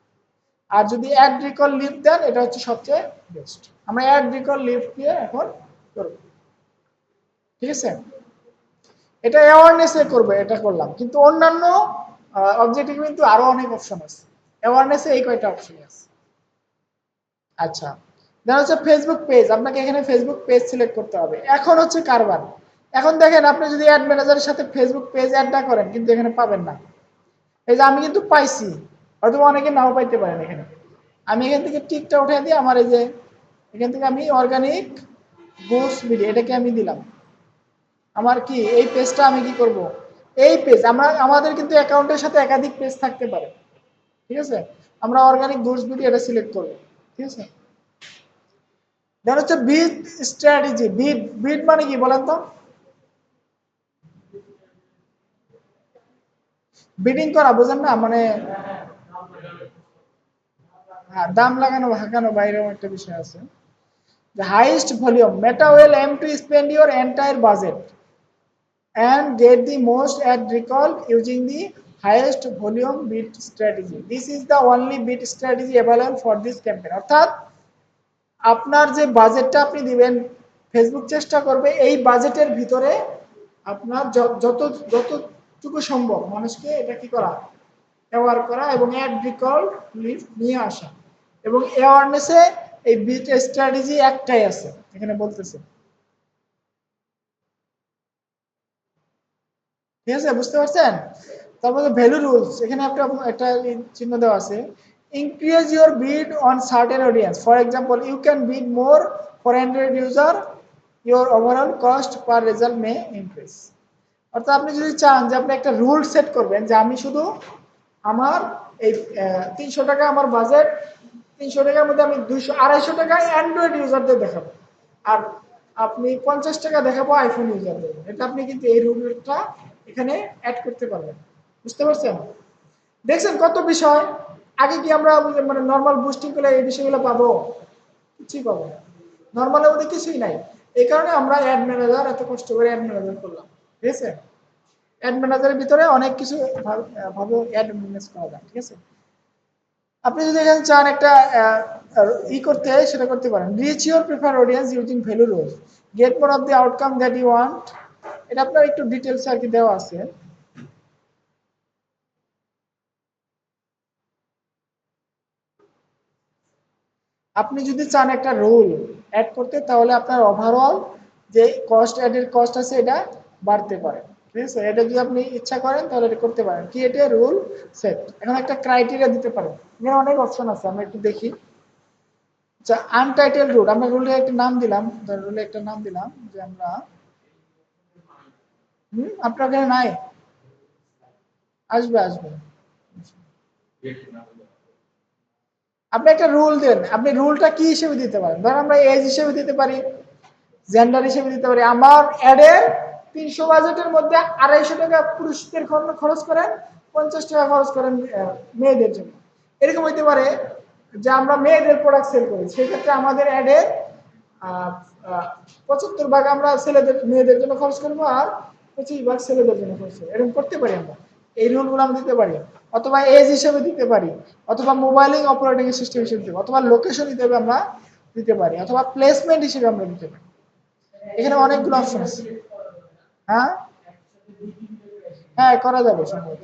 আর যদি অ্যাড রিকল লিভ দেন, এটা হচ্ছে সবচেয়ে বেস্ট। আমরা অ্যাড রিকল লিভ দিয়ে এখন করব, ঠিক আছে? এটা অ্যাওয়ারনেসে করবে, এটা করলাম, কিন্তু অন্যান্য অবজেক্টিভ কিন্তু আরো অনেক অপশন আছে। অ্যাওয়ারনেসে এই কয়টা অপশন আছে। আচ্ছা, দেন হচ্ছে ফেসবুক পেজ, আপনাকে এখানে ফেসবুক পেজ সিলেক্ট করতে হবে। এখন হচ্ছে কারবার, এখন দেখেন আপনি যদি অ্যাড ম্যানেজারের সাথে ফেসবুক পেজ অ্যাড না করেন, কিন্তু এখানে পাবেন না। এই যে আমি কিন্তু পাইছি, হয়তো অনেকে নাও পাইতে পারেন। এখানে আমি এখান থেকে টিকটা উঠে দিয়ে আমার এই যে এখান থেকে আমি অর্গানিক গুডস ভিডিও, এটাকে আমি দিলাম। আমার কি এই পেজটা আমি কি করব, এই পেজ আমাদের কিন্তু অ্যাকাউন্টের সাথে একাধিক পেজ থাকতে পারে, ঠিক আছে? আমরা অর্গানিক গুডস ভিডিও এটা সিলেক্ট করব, ঠিক আছে? দেন হচ্ছে বিড স্ট্র্যাটেজি। বিড বিড মানে কি বলেন তো? বিডিং করা, বুঝেন না? মানে হ্যাঁ, দাম লাগানো হাঁকানো বাইরেও একটা বিষয় আছে। The highest volume. Meta will aim to spend your entire budget and get the most ad recall using the highest volume bid strategy. This is the only bid strategy available for this campaign. অর্থাৎ আপনার যে বাজেটটা আপনি দিবেন, Facebook চেষ্টা করবে এই বাজেটের ভিতরে আপনার যত যতটুকু সম্ভব মানুষকে এটা কি করা, অ্যাওয়ার করা এবং অ্যাড রিকল লিস্ট নিয়ে আসা। এবং অ্যাওয়ারনেসে এই বিট স্ট্র্যাটেজি একটাই আছে, এখানে বলতেছে, ঠিক আছে? বুঝতে পারছেন? তারপরে ভ্যালু রুলস, এখানে একটা একটা চিহ্ন দেওয়া আছে। Increase your bid on certain audience, for example you can bid more for 100 user, your overall cost per result may increase. অর্থাৎ আপনি যদি চান যে আপনি একটা রুল সেট করবেন যে আমি শুধু আমার এই 300 টাকা আমার বাজেট, 300 টাকার মধ্যে আমি 200 টাকায় অ্যান্ড্রয়েড ইউজারদের দেখাবো, আর আপনি 50 টাকা দেখাবো আইফোন ইউজারদের, এটা আপনি কিন্তু এই রুলটা এখানে অ্যাড করতে পারবেন। বুঝতে পারছেন? দেখছেন কত বিষয়, আগে কি আমরা মানে নর্মাল বুস্টিং করলে এই বিষয়গুলো পাবো? কিছুই পাবো না, নর্মালের মধ্যে কিছুই নাই। এই কারণে আমরা অ্যাড ম্যানেজার এত কষ্ট করে অ্যাড ম্যানেজার করলাম, ঠিক আছে? অ্যাড ম্যানেজারের ভিতরে অনেক কিছু ভাবে অ্যাড ম্যানেজ করা যায়, ঠিক আছে? আপনি যদি এখানে চান একটা করতে, সেটা করতে পারেন। Reach your prefer audience using value rules, get more of the outcome that you want. এটা আপনার একটু ডিটেলস আর কি দেওয়া আছে। আপনি যদি চান একটা রুল অ্যাড করতে, তাহলে আপনার ওভারঅল যে কস্ট, অ্যাডের কস্ট আছে, এটা বাড়তে পারে, ঠিক আছে? এটা যদি আপনি ইচ্ছা করেন তাহলে এটা করতে পারেন। কি এটা রুল সেট, এখন একটা ক্রাইটেরিয়া দিতে পারেন। এখানে অনেক অপশন আছে, আমরা একটু দেখি। আচ্ছা, আনটাইটেল রুল, আমরা রুলের একটা নাম দিলাম, রুলে একটা নাম দিলাম যে আমরা আপনার এখানে নাই, আসবে আসবে। আপনি একটা রুল দেন, আপনি রুলটা কি হিসেবে দিতে পারেন? ধরেন আমরা এজ হিসেবে দিতে পারি, জেন্ডার হিসেবে দিতে পারি। আমার অ্যাডের 300 বাজেটের মধ্যে 250 টাকা পুরুষদের খরচ করেন, 50 টাকা খরচ করেন মেয়েদের জন্য। এরকম হইতে পারে যে আমরা মেয়েদের প্রোডাক্ট সেল করি, সেক্ষেত্রে আমাদের অ্যাডে 75 ভাগ আমরা ছেলেদের, মেয়েদের জন্য খরচ করবো, আর 25 ভাগ ছেলেদের জন্য খরচ করবো। এরকম করতে পারি আমরা, এই রুলগুলো আমরা দিতে পারি। অথবা এজ হিসেবে দিতে পারি, অথবা মোবাইলিং অপারেটিং সিস্টেম হিসেবে দিতে পারি, অথবা লোকেশন হিসেবে আমরা দিতে পারি, অথবা প্লেসমেন্ট হিসেবে আমরা দিতে পারি। এখানে অনেকগুলো অপশন আছে। হ্যাঁ হ্যাঁ, করা যাবে সম্ভবত।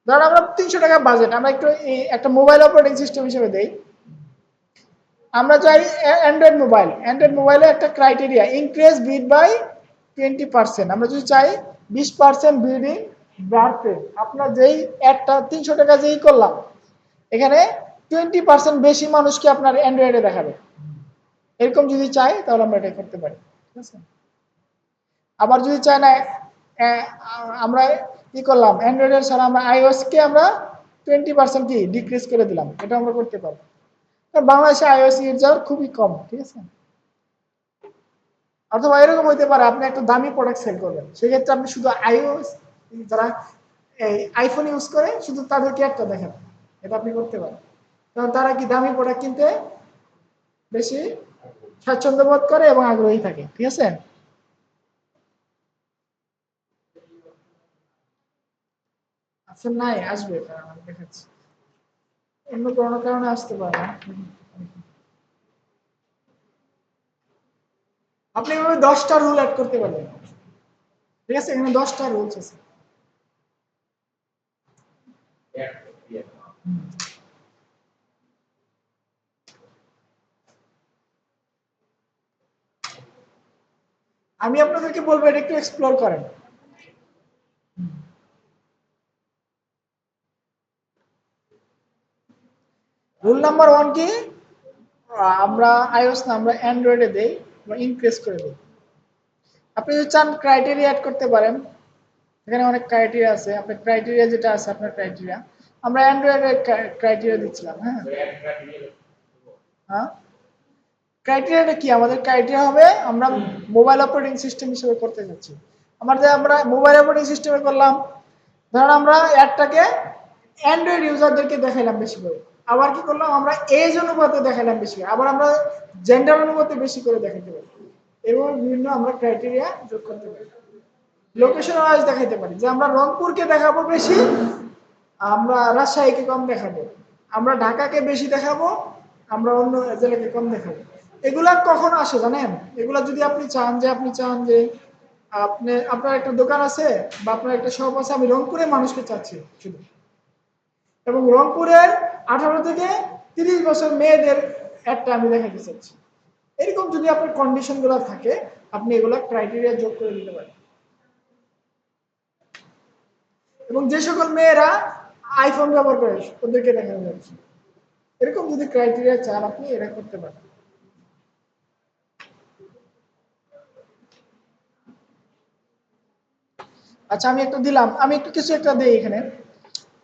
ধরুন আমরা 300 টাকা বাজেট, আমরা একটু একটা মোবাইল অপারেটিং সিস্টেম হিসেবে দেই। আমরা চাই অ্যান্ড্রয়েড মোবাইল, অ্যান্ড্রয়েড মোবাইলে একটা ক্রাইটেরিয়া ইনক্রিজ বিড বাই 20%। আমরা যদি চাই 20% বিডিং বাড়তে, আপনার যেই একটা 300 টাকা যেই করলাম, এখানে 20% বেশি মানুষকে আপনার অ্যান্ড্রয়েডে দেখাবে। এরকম যদি চাই তাহলে আমরা এটা করতে পারি, ঠিক আছে? আবার যদি চাই না আমরা কি করলাম, অ্যান্ড্রয়েডের ছাড়া আমরা আইওএস কে আমরা 20% কি ডিক্রিজ করে দিলাম, এটা আমরা করতে পারবো। বাংলাদেশে আইওএস ইউজার খুবই কম, ঠিক আছে? অথবা এরকম হইতে পারে আপনি একটা দামি প্রোডাক্ট সেল করবেন, সেক্ষেত্রে আপনি শুধু আইওএস, যারা এই আইফোন ইউজ করে শুধু তাদেরকে একটা দেখেন, এটা আপনি করতে পারেন। কারণ তারা কি দামি প্রোডাক্ট কিনতে বেশি স্বাচ্ছন্দ্য বোধ করে এবং আগ্রহী থাকে, ঠিক আছে? আচ্ছা, নাই, আসবে, কারণ আমি দেখাচ্ছি। অন্য কোনো কারণে আসতে পারে না। আপনি এভাবে 10টা রুল অ্যাড করতে পারবেন, ঠিক আছে? এখানে 10টা রুলস আছে। আমি আপনাদেরকে বলবো এটা একটু এক্সপ্লোর করেন। রুল নাম্বার 1 কি, আমরা আইওএস না, আমরা অ্যান্ড্রয়েডে দেই, আমরা ইনক্রিজ করে দিই। আপনি যদি চান ক্রাইটেরিয়া অ্যাড করতে পারেন, এখানে অনেক ক্রাইটেরিয়া আছে। আপনার ক্রাইটেরিয়া যেটা আছে, আপনার ক্রাইটেরিয়া, আমরা অ্যান্ড্রয়েডের ক্রাইটেরিয়া দিচ্ছিলাম। হ্যাঁ হ্যাঁ, ক্রাইটেরিয়াটা কি? আমাদের ক্রাইটেরিয়া হবে আমরা মোবাইল অপারেটিং সিস্টেম হিসেবে করতে যাচ্ছি। আমরা মোবাইল অপারেটিং সিস্টেমে করলাম, ধরুন আমরা অ্যাডটাকে অ্যান্ড্রয়েড ইউজারদেরকে দেখাইলাম বেশি করে। আবার কি করলাম, আমরা এজ অনুপাতে দেখাইলাম বেশি করে, আবার আমরা জেন্ডার অনুপাতে বেশি করে দেখাতে পারি। এবং বিভিন্ন আমরা ক্রাইটেরিয়া যোগ করতে পারি। লোকেশন ওয়াইজ দেখাইতে পারি যে আমরা রংপুরকে দেখাবো বেশি, আমরা রাজশাহীকে কম দেখাবো, আমরা ঢাকাকে বেশি দেখাবো, আমরা অন্য জেলাকে কম দেখাবো। এগুলা কখন আসে জানেন? এগুলা যদি আপনি চান যে আপনার একটা দোকান আছে বা আপনার একটা শপ আছে, আমি রংপুরের মানুষকে চাচ্ছি শুধু, এবং রংপুরের 18 থেকে 30 বছর মেয়েদের একটা আমি দেখাতে চাচ্ছি। এরকম যদি আপনার কন্ডিশন গুলো থাকে, আপনি এগুলা ক্রাইটেরিয়া যোগ করে দিতে পারেন। এবং যে সকল মেয়েরা আইফোন ব্যবহার করে ওদেরকে দেখানো যাচ্ছে, এরকম যদি ক্রাইটেরিয়া চান আপনি এটা করতে পারেন। আচ্ছা, আমি একটু দিলাম, আমি একটু কিছু একটা দেই এখানে।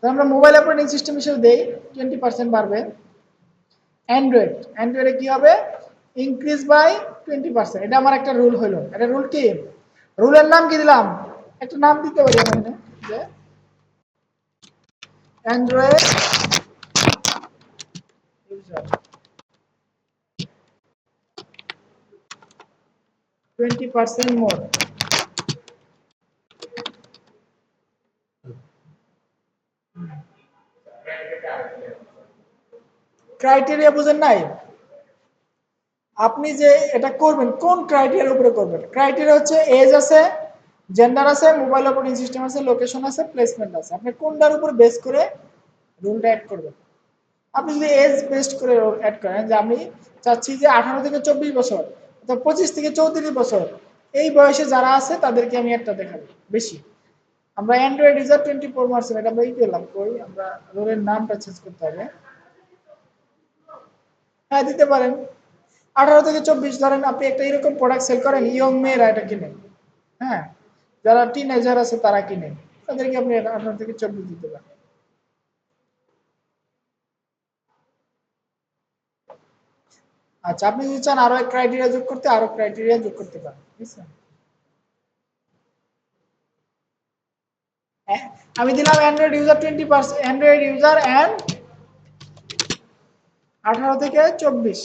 আমরা মোবাইল অপারেটিং সিস্টেম হিসেবে দেই 20% বাড়বে। অ্যান্ড্রয়েডে কি হবে, ইনক্রিজ বাই 20%। এটা আমার একটা রুল হলো। এটা রুল কি, রুলের নাম কি দিলাম, একটা নাম দিতে পারি এখানে যে অ্যান্ড্রয়েড ইউজার 20% মোর। ক্রাইটেরিয়া বুঝেন নাই? আপনি যে এটা করবেন কোন ক্রাইটেরিয়ার উপরে করবেন? ক্রাইটেরিয়া হচ্ছে এজ আছে, জেন্ডার আছে, মোবাইল অপারেটিং সিস্টেম আছে, লোকেশন আছে, প্লেসমেন্ট আছে। আপনি কোনটার উপর বেস করে রুলটা অ্যাড করবেন? আপনি যদি এজ বেসড করে অ্যাড করেন যে আমি চাচ্ছি যে 18 থেকে 24 বছর অথবা 25 থেকে 34 বছর এই বয়সে যারা আছে তাদেরকে আমি একটা দেখাবো বেশি। আমরা অ্যান্ড্রয়েড ইউজার 24 মার্চ এটা আমরা ই পেলাম কই, আমরা রোলের নামটা চেঞ্জ করতে হবে। হ্যাঁ দিতে পারেন। 18 থেকে 24 ধরেন আপনি একটা এরকম প্রোডাক্ট সেল করেন, ইয়ং মেয়েরা এটা কিনে, হ্যাঁ, যারা টিনেজার আছে তারা কিনে, তাদেরকে আপনি 18 থেকে 24 দিতে পারেন। আচ্ছা, আপনি যদি চান আরো এক ক্রাইটেরিয়া যোগ করতে, আরো ক্রাইটেরিয়া যোগ করতে পারেন, ঠিক আছে? হ্যাঁ, আমি দিলাম Android user 20%, Android user and 18 থেকে 24,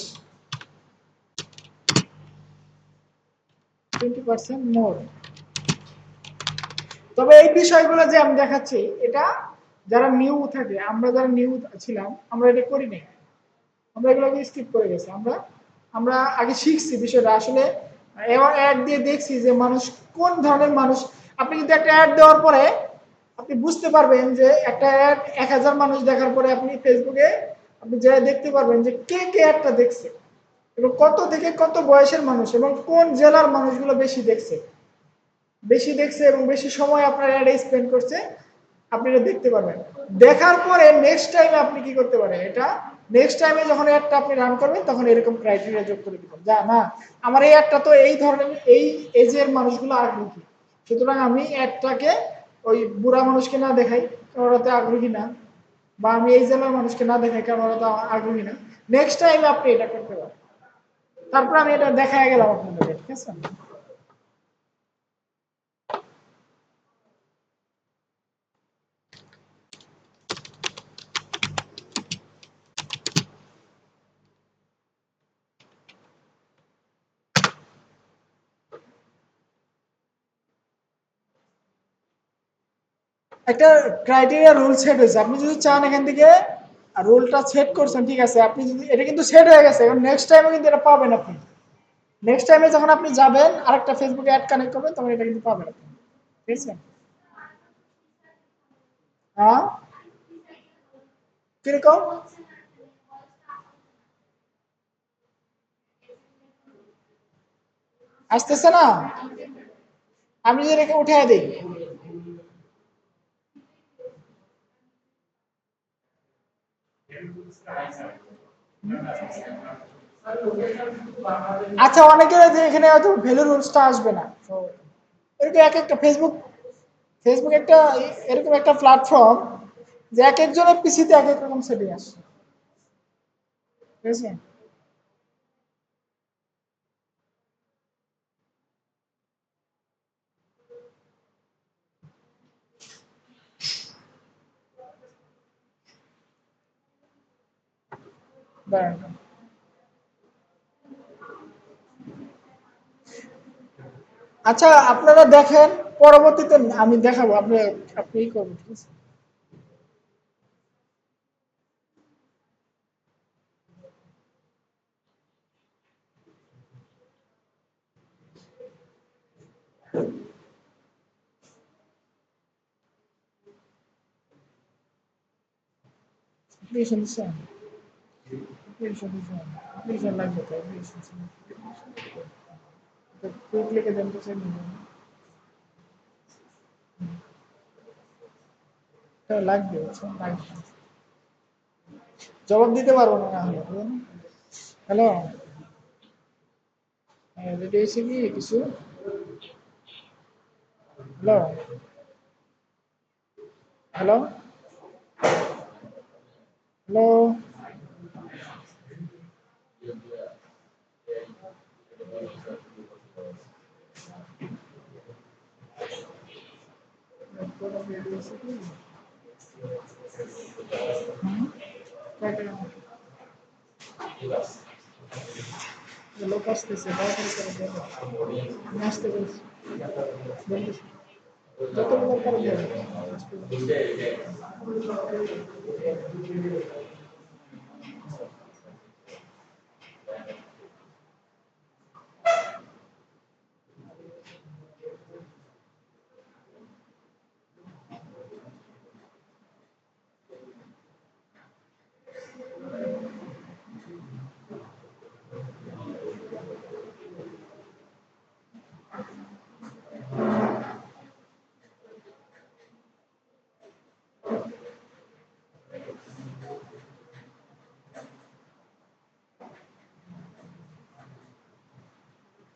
20% মোর। তবে এই বিষয়গুলো যে আমি দেখাচ্ছি এটা যারা নিউ থাকে, আমরা যারা নিউ ছিলাম আমরা এটা করি নাই, আমরা এগুলোকে স্কিপ করে গেছি। আমরা আমরা আগে শিখছি বিষয়টা আসলে, এবার অ্যাড দিয়ে দেখছি যে মানুষ কোন ধরনের মানুষ। আপনি কিন্তু একটা অ্যাড দেওয়ার পরে আপনি বুঝতে পারবেন যে একটা অ্যাড 1000 মানুষ দেখার পরে আপনি ফেসবুকে আপনি যা দেখতে পারবেন যে কে কে অ্যাডটা দেখছে এবং কত থেকে কত বয়সের মানুষ এবং কোন জেলার মানুষগুলো বেশি দেখছে এবং বেশি সময় আপনার অ্যাডে স্পেন্ড করছে, আপনি এটা দেখতে পারবেন। দেখার পরে নেক্সট টাইমে আপনি কি করতে পারেন, এটা নেক্সট টাইমে যখন অ্যাডটা আপনি রান করবেন তখন এরকম ক্রাইটেরিয়া যোগ করে দিবেন, যা না আমার এই অ্যাডটা তো এই ধরনের এই এজের মানুষগুলো আগ্রহী, সুতরাং আমি অ্যাডটাকে ওই বুড়া মানুষকে না দেখাই কারণ ওরা তো আগ্রহী না, বা আমি এই জেলার মানুষকে না দেখাই কারণ ওরা তো আগ্রহী না। নেক্সট টাইমে আপনি এটা করতে পারেন। তারপর আমি এটা দেখায় গেলাম আপনাদের, ঠিক আছে? একটা ক্রাইটেরিয়া রুল সেট হয়েছে, আপনি যদি চান এখান থেকে রুলটা সেট করছেন, ঠিক আছে, আপনি যদি এটা কিন্তু সেট হয়ে গেছে এখন নেক্সট টাইমে কিন্তু এটা পাবেন আপনি। নেক্সট টাইমে যখন আপনি যাবেন আরেকটা ফেসবুকে অ্যাড কানেক্ট করবেন তখন এটা কিন্তু পাবেন আপনি, ঠিক আছে? হ্যাঁ, কিরকম? আসতেছে না? আমি যদি রেখে উঠাই দিই, আচ্ছা অনেকে যে এখানে হয়তো ভ্যালু রুলসটা আসবে না, তো এরকম এক একটা ফেসবুক ফেসবুক একটা এরকম একটা প্ল্যাটফর্ম যে এক একজনের পিসিতে এক এক রকম সেটিং আসে, ঠিক আছে? দাঁড়ান। আচ্ছা আপনারা দেখেন, পরবর্তীতে আমি দেখাবো, আপনি আপনি ই করবেন, ঠিক আছে? অ্যাপ্লিকেশন দিচ্ছেন, অ্যাপ্লিকেশন দিচ্ছেন, অ্যাপ্লিকেশন লাগবে তো, অ্যাপ্লিকেশন কুইক লিখে দেন তো সেন্ড লাগবে, বুঝছেন? লাগবে, জবাব দিতে পারবো না হলে, বুঝলেন? হ্যালো, রেডি হয়েছে কি কিছু? হ্যালো, হ্যালো, হ্যালো, রেডি হয়েছে কি? লোক আসতেছে তাড়াতাড়ি করে দেবো। আমি আসতে বলছি বলতেছি যতগুলো পারে দেবো।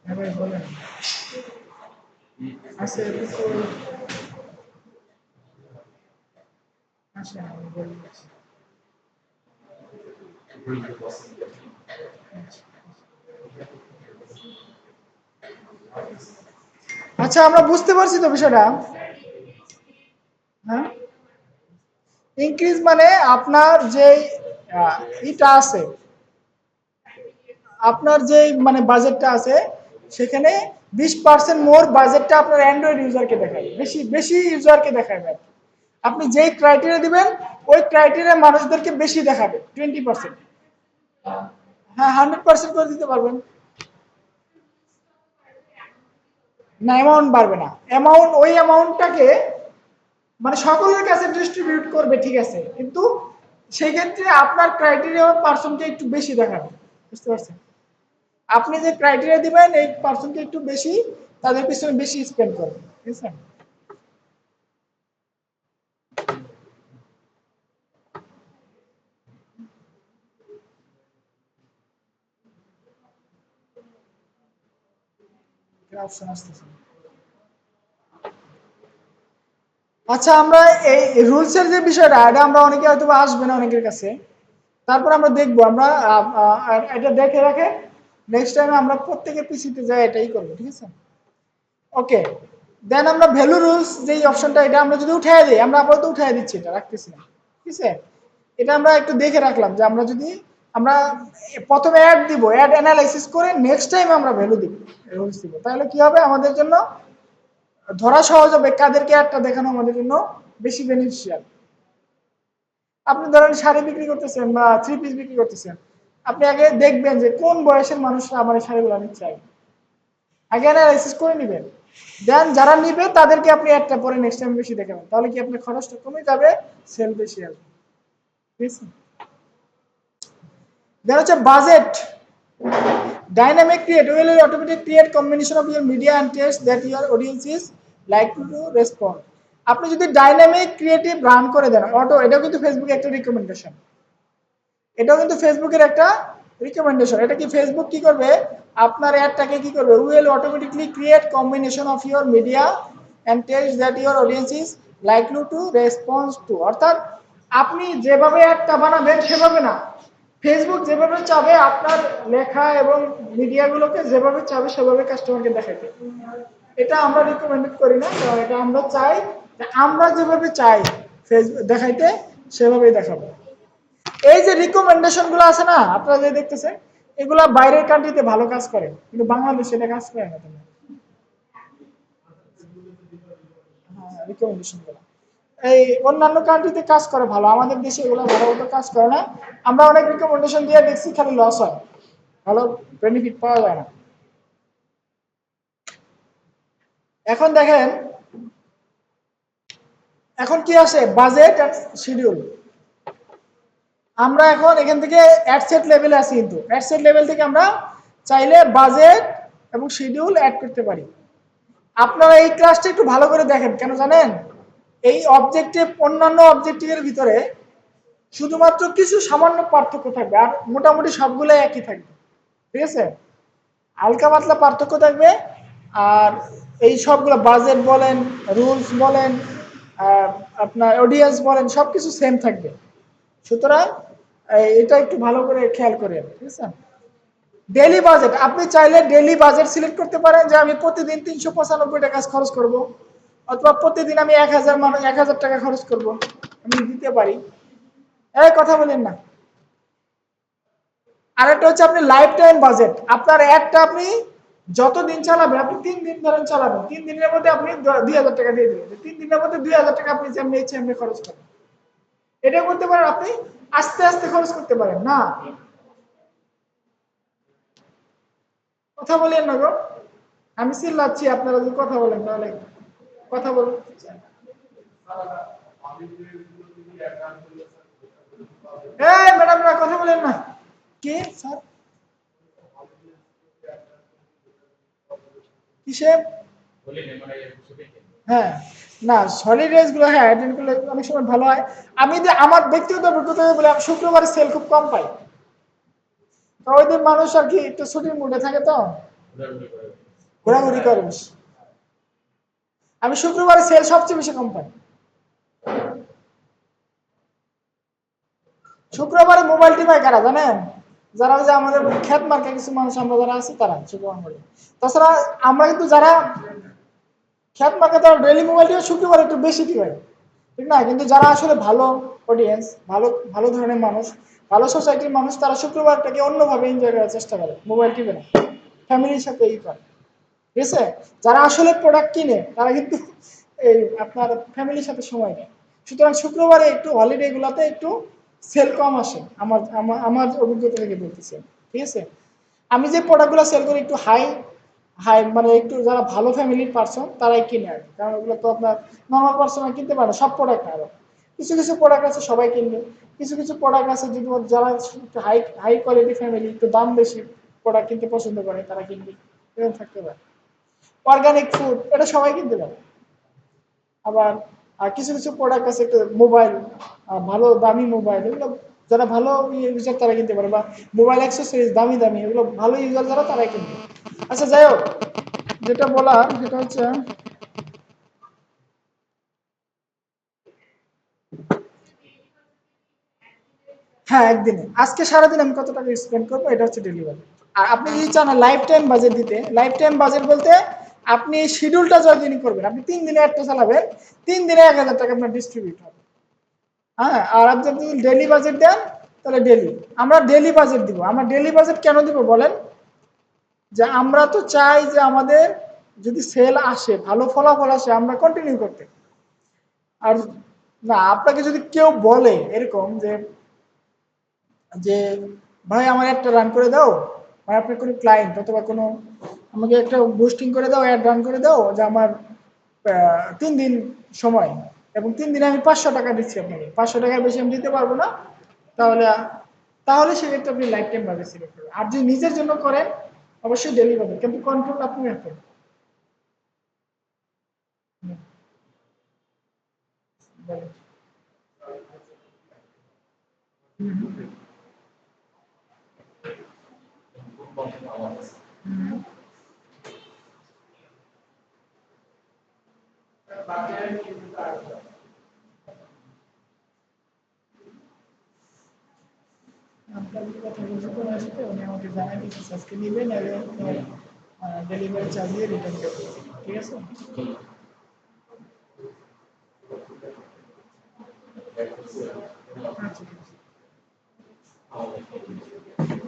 হ্যাঁ ভাই বলেন। আচ্ছা কিছু আসে আমি বলতেছি। আচ্ছা আমরা বুঝতে পারছি তো বিষয়টা। হ্যাঁ, ইনক্রিজ মানে আপনার যে ইটা আছে, আপনার যে মানে বাজেটটা আছে সেখানে 20% মোর বাজেটটা আপনার অ্যান্ড্রয়েড ইউজারকে দেখাবে, বেশি বেশি ইউজারকে দেখাবে। আপনি যেই ক্রাইটেরিয়া দিবেন ওই ক্রাইটেরিয়া মানুষদেরকে বেশি দেখাবে 20%। হ্যাঁ 100% করে দিতে পারবেন। না অ্যামাউন্ট বাড়বে না, অ্যামাউন্ট ওই অ্যামাউন্টটাকে মানে সকলের কাছে ডিস্ট্রিবিউট করবে, ঠিক আছে, কিন্তু সেই ক্ষেত্রে আপনার ক্রাইটেরিয়া পার্সনকে একটু বেশি দেখাবে, বুঝতে পারছেন? আপনি যে ক্রাইটেরিয়া দিবেন এই পার্সনকে একটু বেশি, তাদের পিছনে বেশি স্পেন্ড করবেন, ঠিক আছে? অপশন আসতেছে। আচ্ছা আমরা এই রুলসের যে বিষয়টা, এটা আমরা অনেকে হয়তো আসবে না অনেকের কাছে, তারপর আমরা দেখবো, আমরা এটা দেখে রাখে নেক্সট টাইম আমরা প্রত্যেকের পিসিতে যাই এটাই করবো, ঠিক আছে? ওকে, দেন আমরা ভ্যালু রুলস যেই অপশনটা, এটা আমরা যদি উঠাই দিই, আমরা আপাতত উঠাই দিচ্ছি, এটা রাখতেছি না, ঠিক আছে? এটা আমরা একটু দেখে রাখলাম যে আমরা যদি আমরা প্রথমে অ্যাড দিব, অ্যাড অ্যানালাইসিস করে নেক্সট টাইম আমরা ভ্যালু দিব, রুলস দিব, তাহলে কি হবে আমাদের জন্য ধরা সহজ হবে কাদেরকে অ্যাডটা দেখানো আমাদের জন্য বেশি বেনিফিশিয়াল। আপনি ধরেন শাড়ি বিক্রি করতেছেন বা থ্রি পিস বিক্রি করতেছেন, আপনি আগে দেখবেন যে কোন বয়সের মানুষরা আমার এই শাড়িগুলো আমি চাই, আগে অ্যানালাইসিস করে নেবেন। দেন যারা নিবে তাদেরকে আপনি একটা পরে নেক্সট টাইম বেশি দেখাবেন, তাহলে কি আপনার খরচটা কমে যাবে, সেল বেশি আসবে, ঠিক আছে? দেন হচ্ছে budget. Dynamic create will automatically create combination of your media and taste that your audience is likely to respond. আপনি যদি ডাইনামিক ক্রিয়েটিভ রান করে দেন অটো, এটাও কিন্তু ফেসবুকে একটা রিকমেন্ডেশন, এটাও কিন্তু ফেসবুকের একটা রিকমেন্ডেশন। এটা কি ফেসবুক কি করবে, আপনার অ্যাডটাকে কি করবে, will automatically create combination of your media and text that your audience is likely to response to. অর্থাৎ আপনি যেভাবে অ্যাডটা বানাবেন সেভাবে না, ফেসবুক যেভাবে চাবে আপনার লেখা এবং মিডিয়াগুলোকে যেভাবে চাবে সেভাবে কাস্টমারকে দেখাতে। এটা আমরা রিকমেন্ডেড করি না, কারণ এটা আমরা চাই যে আমরা যেভাবে চাই ফেসবুক দেখাইতে সেভাবেই দেখাবো। এই যে রিকমেন্ডেশন গুলো আছে না আপনারা যে দেখতেছেন, এগুলা বাইরের কান্ট্রিতে ভালো কাজ করে, কিন্তু বাংলাদেশে এটা কাজ করে না। রিকমেন্ডেশন গুলো এই অন্যান্য কান্ট্রিতে কাজ করে ভালো, আমাদের দেশে এগুলো ভালো মতো কাজ করে না। আমরা অনেক রিকমেন্ডেশন দিয়ে দেখছি, খালি লস হয়, ভালো বেনিফিট পাওয়া যায় না। এখন দেখেন, এখন কি আসে, বাজেট এন্ড শিডিউল। আমরা এখন এখান থেকে অ্যাডসেট লেভেলে আছি, কিন্তু অ্যাডসেট লেভেল থেকে আমরা চাইলে বাজেট এবং শিডিউল অ্যাড করতে পারি। আপনারা এই ক্লাসটা একটু ভালো করে দেখেন, কেন জানেন, এই অবজেক্টিভ অন্যান্য অবজেক্টিভের ভিতরে শুধুমাত্র কিছু সামান্য পার্থক্য থাকবে, আর মোটামুটি সবগুলো একই থাকবে, ঠিক আছে? হালকা পাতলা পার্থক্য থাকবে, আর এই সবগুলো বাজেট বলেন, রুলস বলেন, আপনার অডিয়েন্স বলেন, সবকিছু সেম থাকবে। সুতরাং এটা একটু ভালো করে খেয়াল করেন, ঠিক আছে? ডেইলি বাজেট, আপনি চাইলে ডেইলি বাজেট সিলেক্ট করতে পারেন যে আমি প্রতিদিন 395 টাকা খরচ করব, অথবা প্রতিদিন আমি 1000 টাকা খরচ করব, আমি দিতে পারি। এই কথা বলেন না, আরেকটা হচ্ছে আপনি লাইফ টাইম বাজেট। আপনার একটা আপনি যতদিন চালাবেন, আপনি 3 দিন ধরেন চালাবেন, 3 দিনের মধ্যে আপনি 2,000 টাকা দিয়ে দিবেন। 3 দিনের মধ্যে 2,000 টাকা আপনি যেমনি ইচ্ছে এমনি খরচ করেন। এটা করতে পারেন আপনি, আস্তে আস্তে খরচ করতে পারেন না। কথা বলেন না গো, আমি চিল্লাচ্ছি, আপনারা যদি কথা বলেন তাহলে কথা বলুন। এই ম্যাডামরা কথা বলেন না। কে স্যার? কিসে? হ্যাঁ, না সলিড রেস গুলো হ্যাঁ অ্যাটেন্ড করলে অনেক সময় ভালো হয়। আমি যে আমার ব্যক্তিগত অভিজ্ঞতা বলে, আমি শুক্রবারে সেল খুব কম পাই। তো ওই দিন মানুষ আর কি একটু ছুটির মুডে থাকে, তো ঘোরাঘুরি করে বেশি। আমি শুক্রবারে সেল সবচেয়ে বেশি কম পাই। শুক্রবারে মোবাইল টিপায় কারা জানেন? যারা ওই যে আমাদের খ্যাত মার্কা কিছু মানুষ আমরা যারা আছি তারা শুক্রবার করে। তাছাড়া আমরা কিন্তু যারা খ্যাত মার্কা তারা ডেইলি মোবাইল টিপে শুক্রবার একটু বেশি টিপাই, ঠিক না? কিন্তু যারা আসলে ভালো অডিয়েন্স, ভালো ভালো ধরনের মানুষ, ভালো সোসাইটির মানুষ, তারা শুক্রবারটাকে অন্যভাবে এনজয় করার চেষ্টা করে, মোবাইল টিপে না, ফ্যামিলির সাথে ই করে। ঠিক আছে? যারা আসলে প্রোডাক্ট কিনে তারা কিন্তু এই আপনার ফ্যামিলির সাথে সময় নেয়। সুতরাং শুক্রবারে একটু হলিডে গুলাতে একটু সেল কম আসে, আমার আমার আমার অভিজ্ঞতা থেকে বলতেছি। ঠিক আছে? আমি যে প্রোডাক্টগুলো সেল করি একটু হাই হাই মানে একটু যারা ভালো ফ্যামিলির পার্সন তারাই কিনে আর কি। কারণ ওগুলো তো আপনার নর্মাল পার্সন কিনতে পারে না, সব প্রোডাক্ট না। আরো কিছু কিছু প্রোডাক্ট আছে সবাই কিনবে, কিছু কিছু প্রোডাক্ট আছে যদি যারা একটু হাই হাই কোয়ালিটি ফ্যামিলি, একটু দাম বেশি প্রোডাক্ট কিনতে পছন্দ করে তারা কিনবে, এরকম থাকতে পারে। অর্গানিক ফুড এটা সবাই কিনতে পারে। আবার কিছু কিছু প্রোডাক্ট আছে, একটা মোবাইল, ভালো দামি মোবাইল, এগুলো যারা ভালো ইউজার তারা কিনতে পারে, বা মোবাইল অ্যাক্সেসরিজ দামি দামি, এগুলো ভালো ইউজার যারা তারাই কিনবে। আচ্ছা যাই হোক, যেটা বলার সেটা হচ্ছে, হ্যাঁ একদিনে আজকে সারাদিন আমি কত টাকা স্পেন্ড করবো এটা হচ্ছে ডেলিভারি। আর আপনি যদি চান লাইফ টাইম বাজেট দিতে, লাইফ টাইম বাজেট বলতে আপনি শিডিউলটা যতদিন করবেন, আপনি 3 দিনে একটা চালাবেন, 3 দিনে 1,000 টাকা আপনার ডিস্ট্রিবিউট হবে। হ্যাঁ, আর আপনি যদি ডেলি বাজেট দেন তাহলে ডেলি, আমরা ডেলি বাজেট দিব। আমরা ডেলি বাজেট কেন দিব বলেন? যে আমরা তো চাই যে আমাদের যদি সেল আসে, ভালো ফলাফল আসে, আমরা কন্টিনিউ করতে। আর না, আপনাকে যদি কেউ বলে এরকম যে যে ভাই আমার একটা রান করে দাও, ভাই আপনার কোনো ক্লায়েন্ট অথবা কোনো আমাকে একটা বুস্টিং করে দাও, অ্যাড রান করে দাও, যে আমার 3 দিন সময় এবং 3 দিনে আমি 500 টাকা দিচ্ছি আপনাকে, 500 টাকার বেশি আমি দিতে পারবো না, তাহলে তাহলে সেক্ষেত্রে আপনি লাইফ টাইম ভাবে সিলেক্ট করবেন। আর যদি নিজের জন্য করেন অবশ্যই ডেলি পাবেন, কিন্তু কন্ট্রোল আপনি রাখবেন। আপনার কথা বলতে কোনো আসতে উনি আমাকে জানাই দিচ্ছেন আজকে নেবেন এবং ডেলিভারি চার্জ দিয়ে রিটার্ন করবেন। ঠিক আছে? আচ্ছা, ঠিক আছে।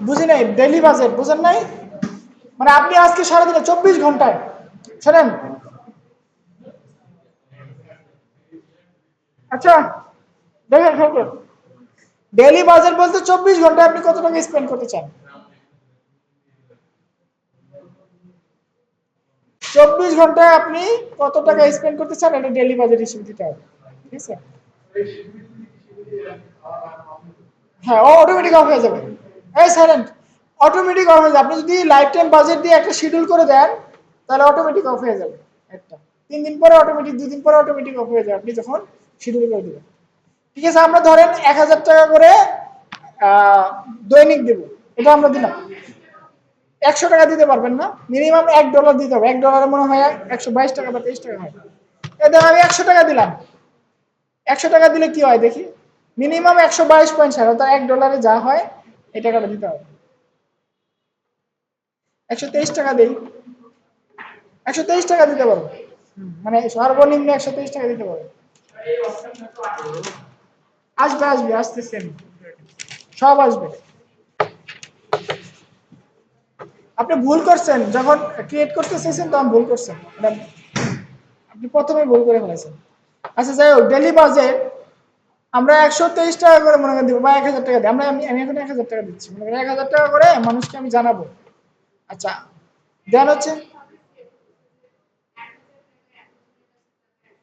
বুঝি নাই, ডেলি বাজেট বুঝেন নাই? মানে আপনি আজকে সারাদিনে 24 ঘন্টায়, শোনেন, আচ্ছা দেখেন দেখেন, ডেলি বাজেট বলতে 24 ঘন্টায় আপনি কত টাকা স্পেন্ড করতে চান। 24 ঘন্টায় আপনি কত টাকা স্পেন্ড করতে চান, এটা ডেলি বাজেট হিসেবে দিতে হবে। ঠিক আছে? হ্যাঁ, ও অটোমেটিক অফ হয়ে যাবে। এই সাইলেন্ট, অটোমেটিক অফ হয়ে যাবে। আপনি যদি লাইফ টাইম বাজেট দিয়ে একটা শিডিউল করে দেন তাহলে অটোমেটিক অফ হয়ে যাবে। একটা 3 দিন পরে অটোমেটিক, 2 দিন পরে অটোমেটিক অফ হয়ে যাবে আপনি যখন শিডিউল করে দেবেন। ঠিক আছে? আমরা ধরেন 1,000 টাকা করে আহ, দৈনিক দেব, এটা আমরা দিলাম। 100 টাকা দিতে পারবেন না, মিনিমাম $1 দিতে হবে। $1 মনে হয় 122 টাকা বা 23 টাকা হয়। এদের আমি 100 টাকা দিলাম, 100 টাকা দিলে কি হয় দেখি, মিনিমাম 122.60, অর্থাৎ $1 যা হয় এই টাকাটা দিতে হবে। 123 টাকা দিই, 123 টাকা দিতে পারবো। মানে সর্বনিম্ন 123 টাকা দিতে পারবো। আসবে আসবে, আসতেছেন, সব আসবে। আপনি ভুল করছেন, যখন ক্রিয়েট করতে চাইছেন তখন ভুল করছেন, আপনি প্রথমে ভুল করে ফেলেছেন। আচ্ছা যাই হোক, ডেলি বাজেট আমরা 123 টাকা করে মনে করেন দিব, বা 1000 টাকা দিই। আমি এখন 1000 টাকা দিচ্ছি, মনে করেন 1000 টাকা করে মানুষকে আমি জানাবো। আচ্ছা, দেন হচ্ছে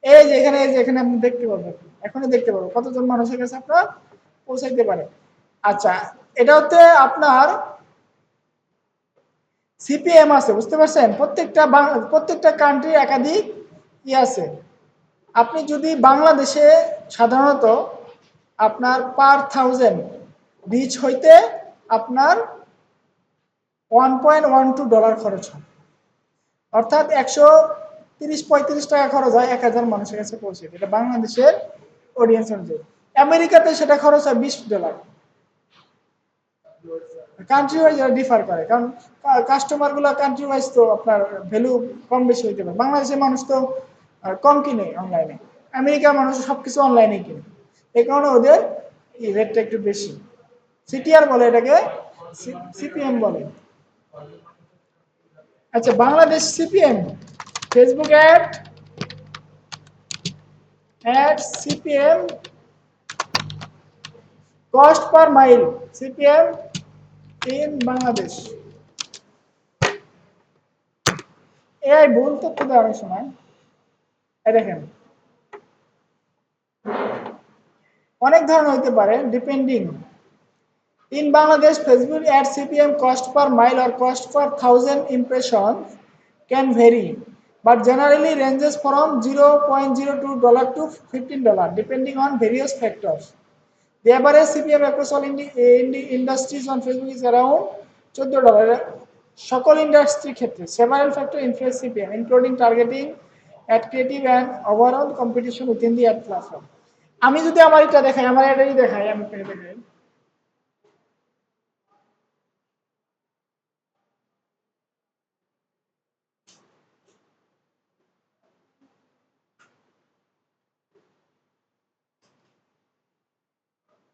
এই যে এখানে, এই যে এখানে আপনি দেখতে পাবেন, এখনই দেখতে পাবেন কতজন মানুষের কাছে আপনার পৌঁছাইতে পারে। আচ্ছা, এটা হচ্ছে আপনার সিপিএম আছে, বুঝতে পারছেন? প্রত্যেকটা কান্ট্রি একাধিক আছে। আপনি যদি বাংলাদেশে সাধারণত আপনার পার 1000 রিচ হইতে আপনার $1.12 খরচ হয়, অর্থাৎ 130-35 টাকা খরচ হয় 1000 মানুষের কাছে পৌঁছে। এটা বাংলাদেশের অডিয়েন্স অনুযায়ী। আমেরিকাতে সেটা খরচ হয় $20। কান্ট্রি ওয়াইজ ডিফার করে, কারণ কাস্টমার গুলো কান্ট্রি ওয়াইজ তো আপনার ভ্যালু কম বেশি হইতে পারে। বাংলাদেশের মানুষ তো কম কিনে অনলাইনে, আমেরিকার মানুষ সবকিছু অনলাইনে কিনে, এই কারণে ওদের এই রেটটা একটু বেশি। সিটিআর বলে এটাকে, সিপিএম বলে। আচ্ছা, Bangladesh CPM, Facebook ad CPM cost per mile, CPM in Bangladesh. AI ভুল তথ্য দেওয়ার অনেক সময়, দেখেন অনেক ধরনের হইতে পারে, depending. In Bangladesh, Facebook ad CPM cost per mile or cost per 1,000 impressions can vary, but generally ranges from $0.02 to $15 depending on various factors. The average CPM across all industries on Facebook is around $14. সকল industry ক্ষেত্রে several factors influence CPM, including targeting, ad creative, and overall competition within the ad platform. আমি যদি আমার এটা দেখাই, আমার এটাই দেখাই, আমি দেখাই।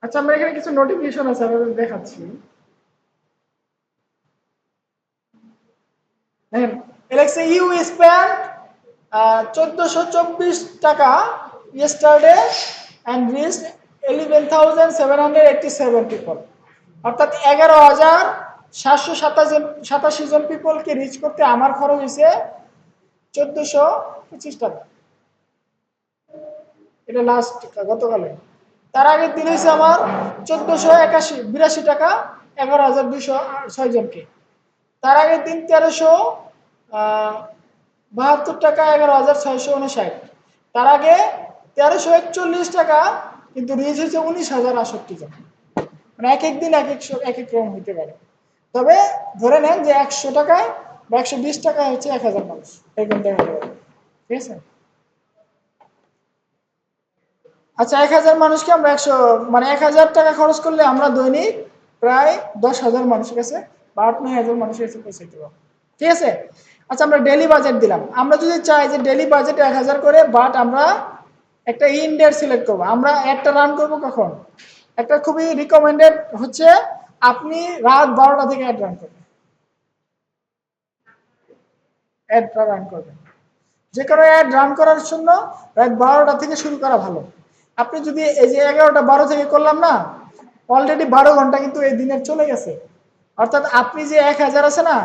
আচ্ছা, আমরা এখানে কিছু নোটিফিকেশন আছে, আমি দেখাচ্ছি। দেখেন, এলেক্সা ইউ স্পেন্ড 1424 টাকা ইয়েস্টারডে অ্যান্ড রিচ 11,787 পিপল, অর্থাৎ 11,787 জন পিপলকে রিচ করতে আমার খরচ হয়েছে 1425 টাকা। এটা লাস্ট গতকালে। তার আগের দিন হয়েছে আমার 1482 টাকা 11,206 জনকে। তার আগের দিন 1372 টাকা 11,659। তার আগে 1341 টাকা, কিন্তু রিচ হয়েছে 19,068 জন। মানে এক এক দিন এক এক রকম হইতে পারে। তবে ধরে নেন যে 100 টাকায় বা 120 টাকায় হচ্ছে 1000 মানুষ, এরকম দেখা যাবে। ঠিক আছে। আচ্ছা, 1000 মানুষকে আমরা 1000 টাকা খরচ করলে আমরা দৈনিক প্রায় 10,000 মানুষের কাছে বা 8-9 হাজার মানুষের কাছে পৌঁছাইতে পারবো। ঠিক আছে। আচ্ছা, আমরা ডেলি বাজেট দিলাম। আমরা যদি চাই যে ডেলি বাজেট 1000 করে, বাট আমরা একটা ইনডেট সিলেক্ট করবো। আমরা একটা রান করব কখন? একটা খুবই রিকমেন্ডেড হচ্ছে আপনি রাত 12টা থেকে অ্যাড রান করবেন। অ্যাডটা রান করবেন, যে কোনো অ্যাড রান করার জন্য রাত 12টা থেকে শুরু করা ভালো। আপনি যদি এই যে 11টা 12 থেকে করলাম না, অলরেডি 12 ঘন্টা কিন্তু এই দিনের চলে গেছে। অর্থাৎ আপনি যে 1000 আছে না,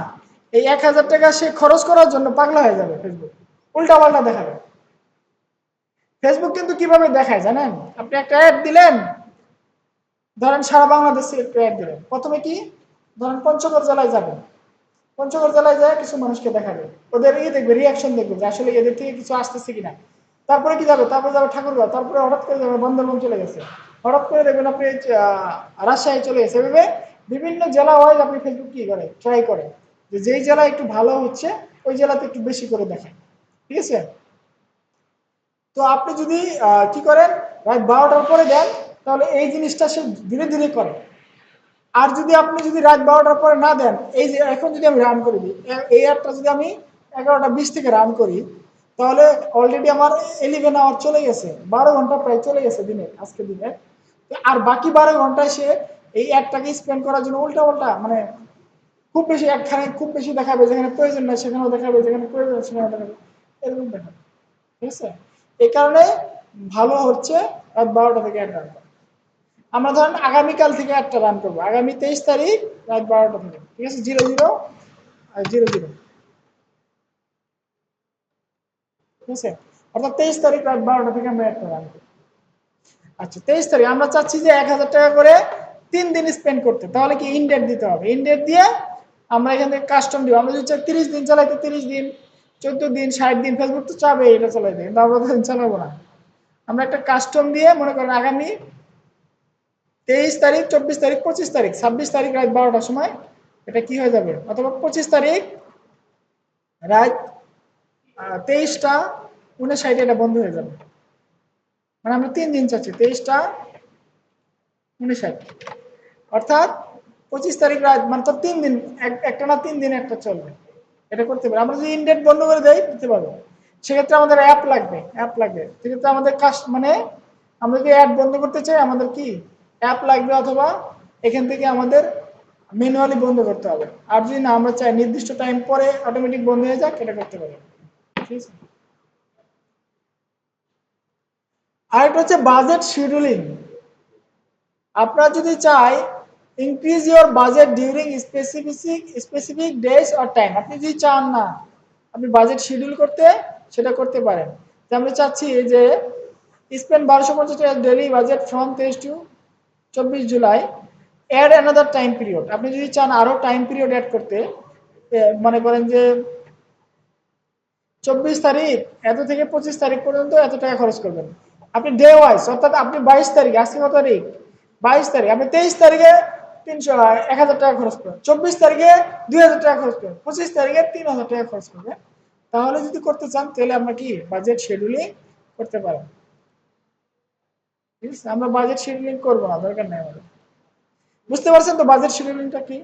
এই 1000 টাকা সে খরচ করার জন্য পাগলা হয়ে যাবে। ফেসবুক উল্টা পাল্টা দেখাবে। ফেসবুক কিন্তু কিভাবে দেখায় জানেন? আপনি একটা অ্যাড দিলেন, ধরেন সারা বাংলাদেশে একটা অ্যাড দিলেন। প্রথমে কি, ধরেন পঞ্চগড় জেলায় যাবেন, পঞ্চগড় জেলায় যায় কিছু মানুষকে দেখাবে, ওদের দেখবে, রিয়াকশন দেখবে যে আসলে এদের থেকে কিছু আসতেছে কিনা। তারপরে কি যাবে, তারপরে যাবে ঠাকুরগাঁও, তারপরে হঠাৎ করে যাবে বান্দরবান চলে গেছে, হঠাৎ করে দেখবেন আপনি রাজশাহী চলে গেছে। এভাবে বিভিন্ন জেলা ওয়াইজ আপনি ফেসবুক কি করে, ট্রাই করে যে যেই জেলা একটু ভালো হচ্ছে ওই জেলাতে একটু বেশি করে দেখায়। ঠিক আছে। তো আপনি যদি কি করেন, রাত 12টার পরে দেন, তাহলে এই জিনিসটা সে ধীরে ধীরে করে। আর যদি আপনি যদি রাত 12টার পরে না দেন, এই যে এখন যদি আমি রান করে দিই, এই অ্যাপটা যদি আমি 11টা 20 থেকে রান করি, তাহলে অলরেডি আমার 11 আওয়ার চলে গেছে, 12 ঘন্টা প্রায় চলে গেছে দিনের, আজকে দিনের। আর বাকি 12 ঘন্টায় সে এই অ্যাপটাকে স্পেন্ড করার জন্য উল্টা পাল্টা মানে খুব বেশি একখানে খুব বেশি দেখাবে, যেখানে প্রয়োজন নাই সেখানেও দেখাবে, যেখানে প্রয়োজন সেখানে দেখাবে, এরকম দেখাবে। ঠিক আছে, এই কারণে ভালো হচ্ছে রাত 12টা থেকে 1টা রান করা। আমরা ধরেন আগামীকাল থেকে 1টা রান করবো, আগামী 23 তারিখ রাত 12টা থেকে, ঠিক আছে, 00 আর 00, ঠিক আছে, অর্থাৎ 23 তারিখ রাত 12টা থেকে আমরা 1টা রান করবো। আচ্ছা, 23 তারিখ আমরা চাচ্ছি যে 1000 টাকা করে 3 দিন স্পেন্ড করতে, তাহলে কি ইনডেট দিতে হবে, ইনডেট দিয়ে আমরা এখান থেকে কাস্টম দিব। আমরা যদি চাই 30 দিন চালাইতে 30 দিন, 14 দিন, 60 দিন, ফেসবুক তো চাবে এটা চালাইতে, কিন্তু আমরা তো চালাবো না। আমরা একটা কাস্টম দিয়ে মনে করেন আগামী 23 তারিখ, 24 তারিখ, 25 তারিখ, 26 তারিখ রাত 12টার সময় এটা কি হয়ে যাবে, অথবা 25 তারিখ রাত 23টা 59 এটা বন্ধ হয়ে যাবে। মানে আমরা 3 দিন চাচ্ছি, 23টা 59, অর্থাৎ 25 তারিখ রাত, মানে তো 3 দিন, একটা না 3 দিন একটা চলবে, এটা করতে পারি। আমরা যদি ইনডেট বন্ধ করে দেই দিতে পারবো, সেক্ষেত্রে আমাদের অ্যাপ লাগবে সেক্ষেত্রে আমাদের কাজ মানে আমরা যদি অ্যাড বন্ধ করতে চাই আমাদের কি অ্যাপ লাগবে, অথবা এখান থেকে আমাদের ম্যানুয়ালি বন্ধ করতে হবে। আর যদি না আমরা চাই নির্দিষ্ট টাইম পরে অটোমেটিক বন্ধ হয়ে যাক, এটা করতে পারি। ঠিক আছে, আর এটা হচ্ছে বাজেট শিডিউলিং। আপনারা যদি চাই increase your budget during specific days or time, আপনি যদি চান না আপনি বাজেট শিডিউল করতে, সেটা করতে পারেন। যে আমরা চাচ্ছি যে spend 1250 daily budget from 23 to 24 July, add another time period. আপনি যদি চান আরো টাইম পিরিয়ড অ্যাড করতে, মনে করেন যে 24 তারিখ এত থেকে 25 তারিখ পর্যন্ত এত টাকা খরচ করবেন, আপনি ডে ওয়াইজ, অর্থাৎ আপনি 22 তারিখ, আজকে কত তারিখ, 22 তারিখ, আপনি 23 তারিখে 1000 টাকা খরচ করবেন, 24 তারিখে 2000 টাকা খরচ করবেন, 25 তারিখে 3000 টাকা খরচ করবেন। তাহলে যদি করতে চান তাহলে আমরা কি বাজেট শিডিউলিং করতে পারেন। ঠিক আছে, আমরা বাজেট শিডিউলিং করবো না, দরকার নেই আমাদের। বুঝতে পারছেন তো বাজেট শিডিউলিংটা কি?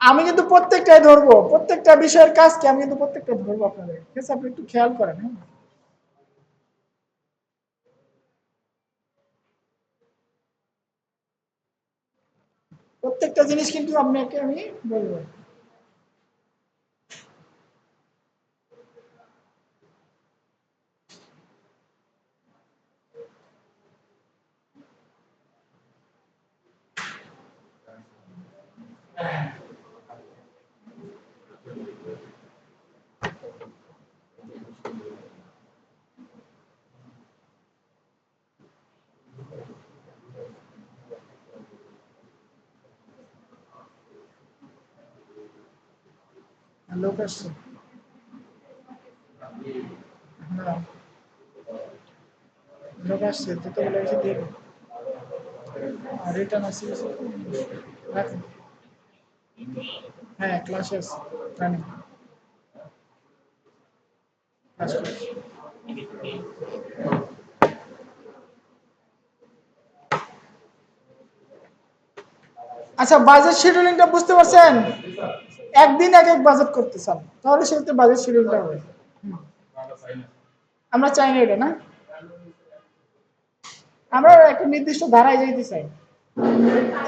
আমি কিন্তু প্রত্যেকটাই ধরবো, প্রত্যেকটা বিষয়ের কাজকে আমি কিন্তু প্রত্যেকটা ধরবো আপনাদের। ঠিক আছে, আপনি একটু খেয়াল করেন। হ্যাঁ, প্রত্যেকটা জিনিস কিন্তু আপনাকে আমি বলবো। লোক আসছে, হ্যাঁ লোক আসছে, জুতোগুলো এসে দিয়ে দিন। আর রিটার্ন আসছে, রাখুন। হ্যাঁ ক্লাসেস রানিং, ক্লাস ক্লাস। আচ্ছা, বাজেট শিডিউলিংটা বুঝতে পারছেন? একদিন এক এক বাজেট করতে চান, তাহলে সেক্ষেত্রে বাজেট শিডিউলটা হবে। হুম, আমরা চাই না এটা, না আমরা একটা নির্দিষ্ট ধারায় যেতে চাই।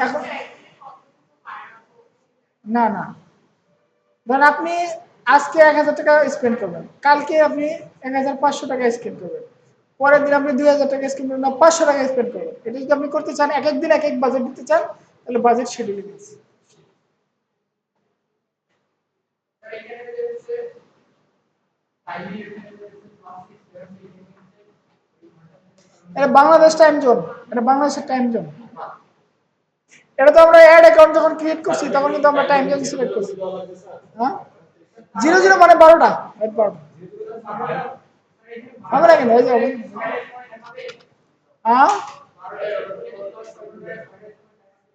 এখন না না, ধরেন আপনি আজকে 1000 টাকা স্পেন্ড করবেন, কালকে আপনি 1500 টাকা স্পেন্ড করবেন, পরের দিন আপনি 2000 টাকা স্পেন্ড করবেন, না 500 টাকা স্পেন্ড করবেন। এটা যদি আপনি করতে চান, এক এক দিন এক এক বাজেট দিতে চান, তাহলে বাজেট শিডিউলিং আছে। এটা বাংলাদেশ টাইম জোন, এটা বাংলাদেশের টাইম জোন। এটা তো আমরা অ্যাড অ্যাকাউন্ট যখন ক্রিয়েট করছি তখন কিন্তু আমরা টাইম জোন সিলেক্ট করছি। হ্যাঁ, 00 মানে 12টা, রাত 12টা। হবে না কেন, হয়ে যাবে। হ্যাঁ,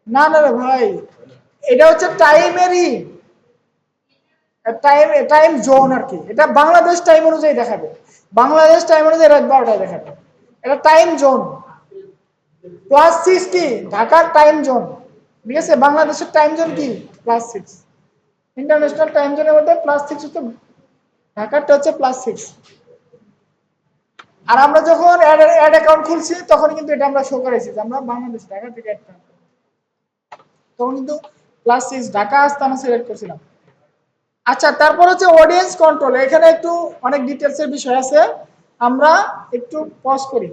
না না রে ভাই, এটা হচ্ছে টাইমেরই টাইম, টাইম জোন আর কি। এটা বাংলাদেশ টাইম অনুযায়ী দেখাবে, বাংলাদেশ টাইম অনুযায়ী রাত 12টায় দেখাবে। এটা টাইম জোন। +6 কি ঢাকার টাইম জোন, ঠিক আছে, বাংলাদেশের টাইম জোন কি +6, ইন্টারন্যাশনাল টাইম জোনের মধ্যে +6 হচ্ছে, ঢাকারটা হচ্ছে +6। আর আমরা যখন অ্যাড অ্যাকাউন্ট খুলছি তখন কিন্তু এটা আমরা শো করাইছি যে আমরা বাংলাদেশ ঢাকা থেকে অ্যাড, তখন কিন্তু +6 ঢাকা আস্তানা সিলেক্ট করছিলাম। আচ্ছা, তারপর হচ্ছে অডিয়েন্স কন্ট্রোল। এখানে একটু অনেক ডিটেলসের বিষয় আছে, আমরা একটু পজ করি।